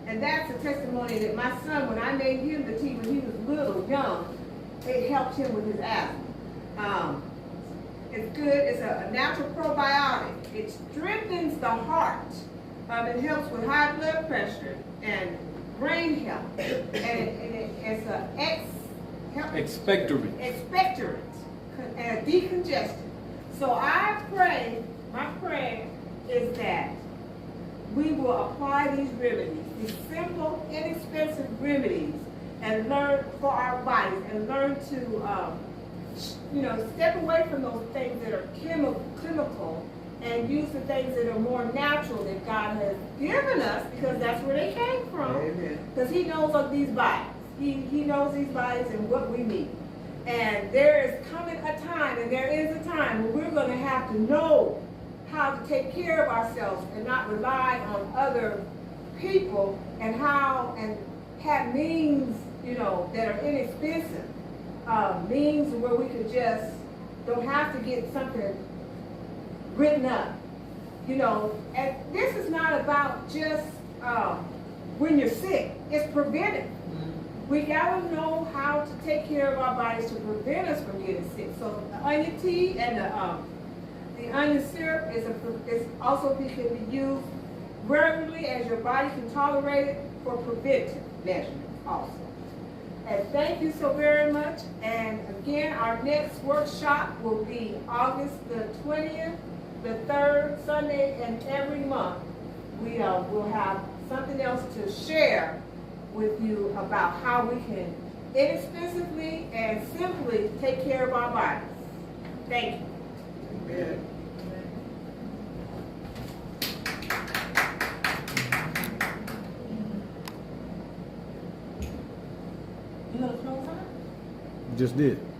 And that's a testimony that my son, when I made him the tea when he was little, young, it helped him with his asthma. It's good. It's a natural probiotic. It strengthens the heart. It helps with high blood pressure and brain health. And it's a expectorant and decongestant. So I pray, my prayer is that we will apply these remedies, these simple, inexpensive remedies, and learn for our bodies, and learn to step away from those things that are chemical and use the things that are more natural that God has given us, because that's where they came from. Because He knows of these bodies. He knows these bodies and what we need. And there is coming a time, and there is a time when we're going to have to know how to take care of ourselves and not rely on other people, and have means, that are inexpensive. Means where we could just don't have to get something written up, and this is not about just when you're sick. It's preventive. We gotta know how to take care of our bodies to prevent us from getting sick. So the onion tea and the onion syrup is also can be used regularly as your body can tolerate it for preventive measurements also. And thank you so very much. And again, our next workshop will be August the 20th, the third Sunday in every month. We will have something else to share with you about how we can inexpensively and simply take care of our bodies. Thank you. Amen. You gonna close out? Just did.